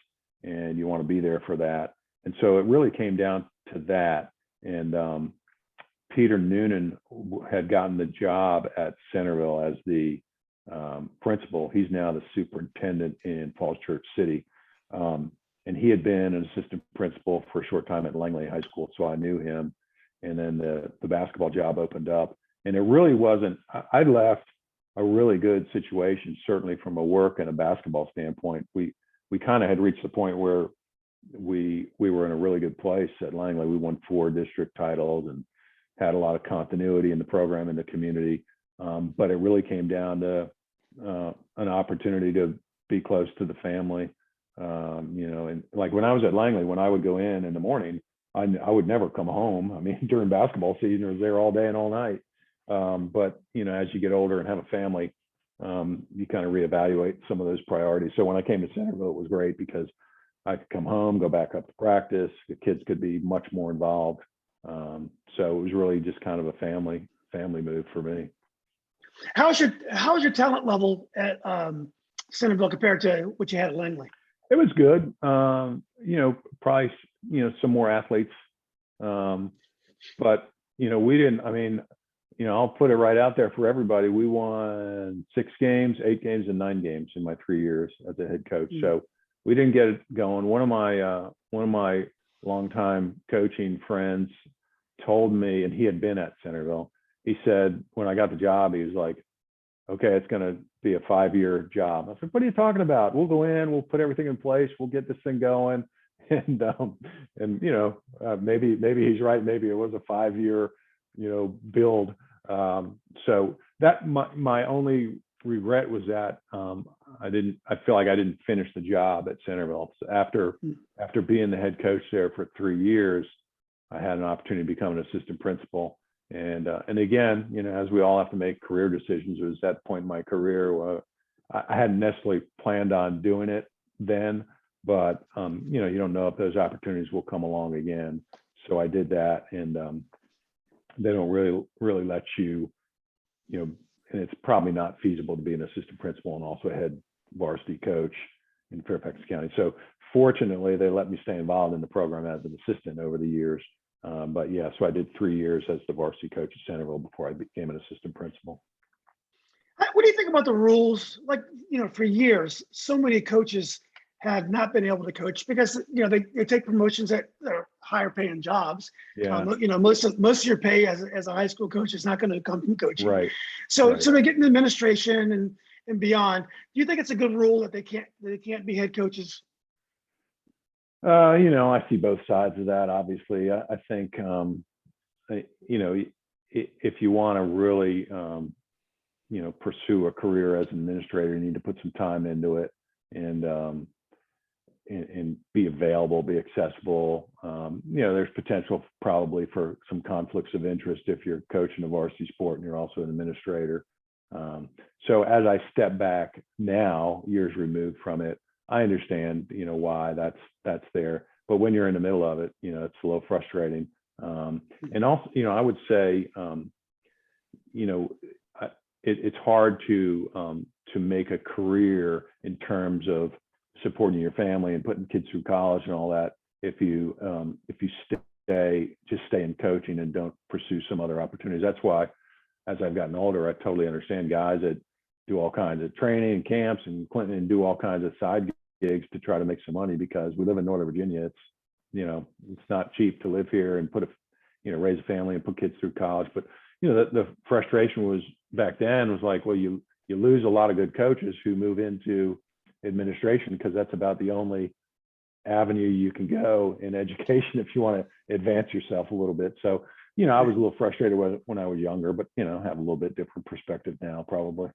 and you want to be there for that. And so it really came down to that. And Peter Noonan had gotten the job at Centerville as the principal. He's now the superintendent in Falls Church City. And he had been an assistant principal for a short time at Langley High School. So I knew him. And then the basketball job opened up. And it really wasn't, I left a really good situation, certainly from a work and a basketball standpoint. We kind of had reached the point where we were in a really good place at Langley. We won 4 district titles and had a lot of continuity in the program and the community. But it really came down to an opportunity to be close to the family. And like when I was at Langley, when I would go in the morning, I would never come home. I mean, during basketball season, I was there all day and all night. But, as you get older and have a family, you kind of reevaluate some of those priorities. So when I came to Centerville, it was great because I could come home, go back up to practice. The kids could be much more involved. So it was really just kind of a family move for me. How's your talent level at Centerville compared to what you had at Langley? It was good. Probably, some more athletes. But, we didn't, I'll put it right out there for everybody. We won 6 games, 8 games, and 9 games in my 3 years as a head coach. So we didn't get it going. One of my longtime coaching friends told me, and he had been at Centerville, he said, when I got the job, he was like, okay, it's going to be a 5-year job. I said, what are you talking about? We'll go in, we'll put everything in place, we'll get this thing going. And maybe he's right. Maybe it was a 5-year, build. So that my only regret was that I feel like I didn't finish the job at Centerville. So after being the head coach there for 3 years, I had an opportunity to become an assistant principal. And again, as we all have to make career decisions, it was that point in my career where I hadn't necessarily planned on doing it then, but you don't know if those opportunities will come along again. So I did that, and they don't really let you, and it's probably not feasible to be an assistant principal and also a head varsity coach in Fairfax County. So fortunately, they let me stay involved in the program as an assistant over the years. But yeah, so I did 3 years as the varsity coach at Centerville before I became an assistant principal. What do you think about the rules? Like, for years, so many coaches have not been able to coach because, they take promotions at higher paying jobs. Yeah. Most of your pay as a high school coach is not going to come from coaching. Right. So Right. So they get in administration and beyond. Do you think it's a good rule that they can't be head coaches? I see both sides of that. Obviously, I think, if you want to really, pursue a career as an administrator, you need to put some time into it and be available, be accessible. There's potential probably for some conflicts of interest if you're coaching a varsity sport and you're also an administrator. So as I step back now, years removed from it, I understand, why that's there. But when you're in the middle of it, it's a little frustrating. And also, I would say, it's hard to make a career in terms of supporting your family and putting kids through college and all that if you stay in coaching and don't pursue some other opportunities. That's why, as I've gotten older, I totally understand guys that do all kinds of training and camps and Clinton and do all kinds of side gigs to try to make some money, because we live in Northern Virginia. It's not cheap to live here and raise a family and put kids through college. But the frustration was back then was like, well, you lose a lot of good coaches who move into administration because that's about the only avenue you can go in education if you want to advance yourself a little bit. So I was a little frustrated with it when I was younger, but have a little bit different perspective now, probably.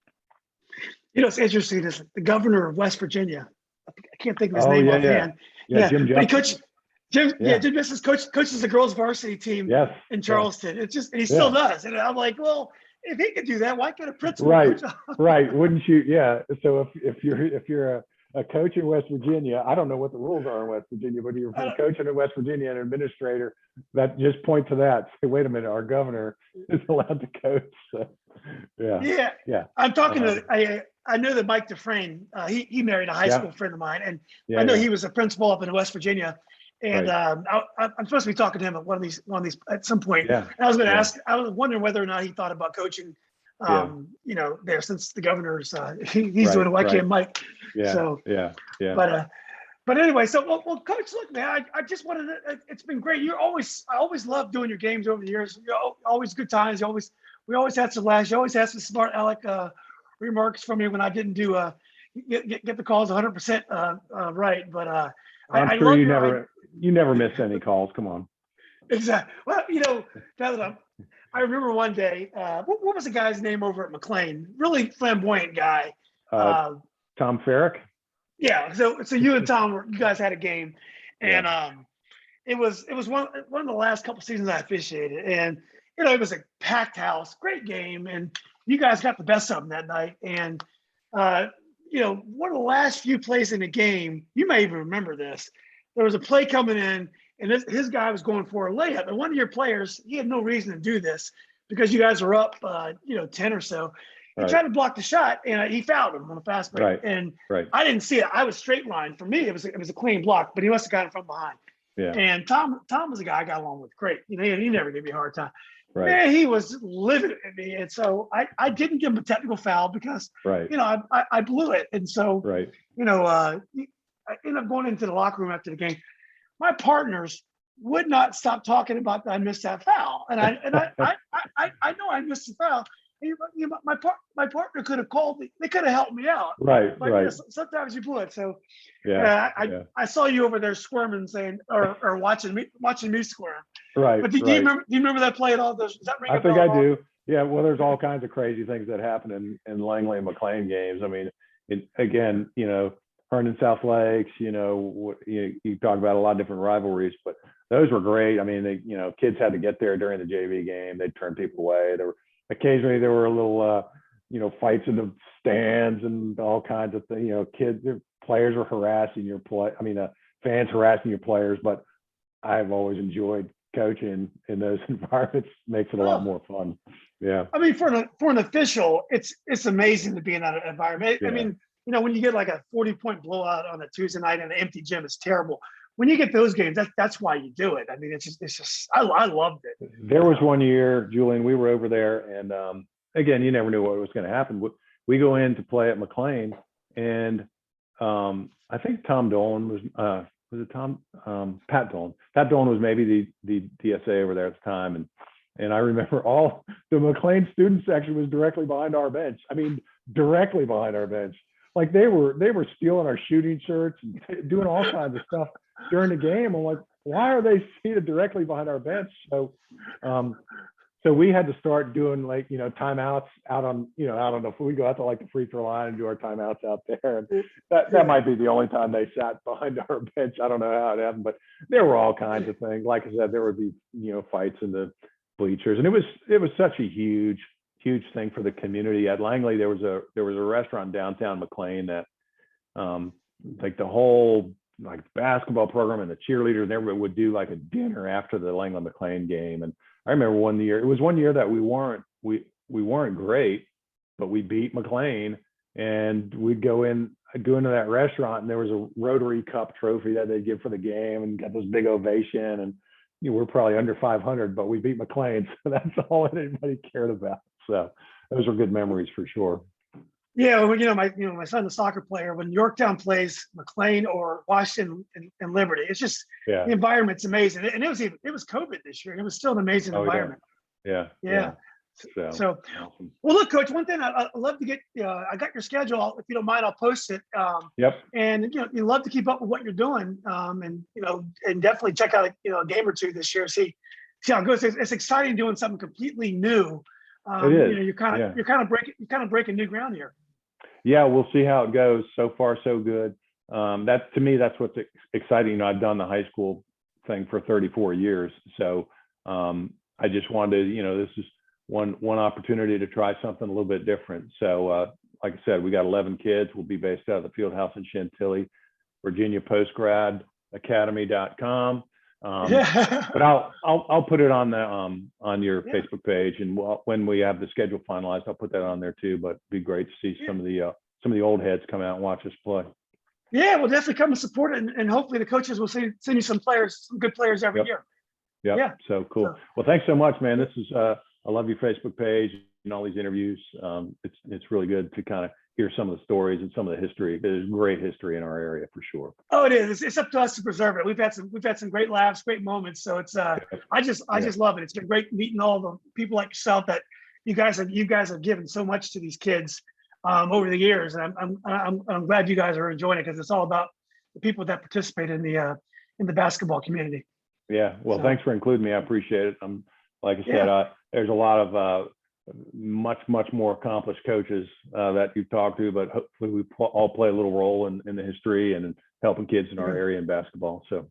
It's interesting is the governor of West Virginia. I can't think of his name offhand. Yeah, Jim But Justice. Jim Justice coaches the girls varsity team in Charleston. Yeah. It's just, and he still does. And I'm like, well, if he could do that, why can't a principal? Right. Wouldn't you? Yeah. So if you're a coach in West Virginia, I don't know what the rules are in West Virginia, but you're a coach in West Virginia and an administrator, that just point to that. Say, wait a minute, our governor is allowed to coach. So, yeah. I'm talking to. I know that Mike Dufresne, he married a high school friend of mine, and I know he was a principal up in West Virginia. And I'm supposed to be talking to him at one of these at some point. Yeah. And I was going to ask. I was wondering whether or not he thought about coaching. There, since the governor's he's doing it. Why can't Mike? Yeah. So But anyway, so well, Coach, look, man, I just wanted to. It's been great. I always loved doing your games over the years. Always good times. We always had some laughs. You always had some smart aleck remarks from me when I didn't do get the calls 100% right. But I'm sure you never miss any calls. Come on. Exactly. Well, now that I remember one day, what was the guy's name over at McLean? Really flamboyant guy. Tom Farrick. Yeah. So you and Tom, you guys had a game, and it was one of the last couple seasons I officiated, and it was a packed house, great game, and you guys got the best of them that night. And one of the last few plays in the game, you may even remember this. There was a play coming in, and his guy was going for a layup. And one of your players, he had no reason to do this because you guys are up, 10 or so. He tried to block the shot, and he fouled him on a fast break. And I didn't see it. I was straight line. For me, it was a clean block, but he must have got it from behind. Yeah. And Tom was a guy I got along with great. He never gave me a hard time. Man, he was livid at me. And so I didn't give him a technical foul because, I blew it. And so, I ended up going into the locker room after the game. My partners would not stop talking about that I missed that foul. And I know I missed the foul. My partner could have called me. They could have helped me out. But sometimes you blew it. So I saw you over there squirming, saying or watching me squirm. But do you remember that play at all? Does that ring a bell? I think I do. Yeah. Well, there's all kinds of crazy things that happen in Langley and McLean games. I mean, again, Herndon South Lakes. You talk about a lot of different rivalries, but those were great. I mean, kids had to get there during the JV game. They'd turn people away. Occasionally there were a little, fights in the stands and all kinds of things. Players were harassing fans harassing your players. But I've always enjoyed coaching in those environments. Makes it a lot more fun. Yeah. I mean, for an official, it's amazing to be in that environment. Yeah. I mean, when you get like a 40-point blowout on a Tuesday night in an empty gym, it's terrible. When you get those games, that's why you do it. I mean, it's just I loved it. There was one year, Julian, we were over there, and again, you never knew what was going to happen. We go in to play at McLean, and I think Tom Dolan was it Tom? Pat Dolan. Pat Dolan was maybe the DSA over there at the time, and I remember all the McLean student section was directly behind our bench. I mean, directly behind our bench. Like they were stealing our shooting shirts and doing all kinds of stuff during the game. I'm like, why are they seated directly behind our bench? So we had to start doing timeouts out on we go out to like the free throw line and do our timeouts out there. And that might be the only time they sat behind our bench. I don't know how it happened, but there were all kinds of things. Like I said, there would be fights in the bleachers, and it was such a huge thing for the community. At Langley, there was a restaurant downtown McLean that like the whole basketball program and the cheerleaders and everybody would do like a dinner after the Langley McLean game. And I remember one year that we weren't great, but we beat McLean, and we'd go into that restaurant, and there was a Rotary Cup trophy that they give for the game, and got this big ovation. And we're probably under 500, but we beat McLean, so that's all anybody cared about. So those were good memories for sure. Yeah, well, my son's a soccer player. When Yorktown plays McLean or Washington and Liberty, it's just the environment's amazing. And it was COVID this year, and it was still an amazing environment. Yeah. So awesome. Well, look, Coach, one thing I'd love to get. I got your schedule. If you don't mind, I'll post it. And you love to keep up with what you're doing. And definitely check out a game or two this year. See how it goes. It's exciting doing something completely new. It is. You're kind of breaking new ground here. Yeah, we'll see how it goes. So far, so good. That to me, that's what's exciting. I've done the high school thing for 34 years, so I just wanted to, this is one opportunity to try something a little bit different. So, like I said, we got 11 kids. We'll be based out of the field house in Chantilly, Virginia, PostGrad Academy.com. But I'll put it on your Facebook page, and when we have the schedule finalized, I'll put that on there too. But it'd be great to see some of the old heads come out and watch us play. Yeah, we'll definitely come and support it, and hopefully the coaches will send you some good players every year. Yeah. So cool. Well, thanks so much, man. This is I love your Facebook page and all these interviews. It's really good to kind of hear some of the stories and some of the history. There's great history in our area for sure. Oh, it is. It's up to us to preserve it. We've had some great laughs, great moments. So it's I just love it. It's been great meeting all the people like yourself that you guys have given so much to these kids over the years, and I'm glad you guys are enjoying it, because it's all about the people that participate in the basketball community. Yeah. Well, thanks for including me. I appreciate it. Like I said, there's a lot of much more accomplished coaches that you've talked to, but hopefully we all play a little role in the history and in helping kids in our area in basketball. So,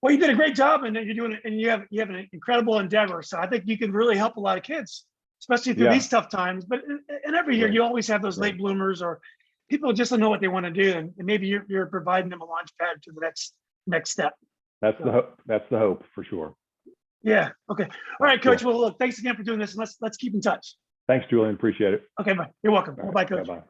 well, you did a great job, and you're doing it, and you have an incredible endeavor. So I think you can really help a lot of kids, especially through these tough times. But and every year you always have those late bloomers, or people just don't know what they want to do, and maybe you're providing them a launch pad to the next step. That's the hope. That's the hope for sure. Yeah. Okay. All right, Coach. Well, look, thanks again for doing this, and let's keep in touch. Thanks, Julian. Appreciate it. Okay. Bye. You're welcome. All right, Bye, Coach. bye-bye.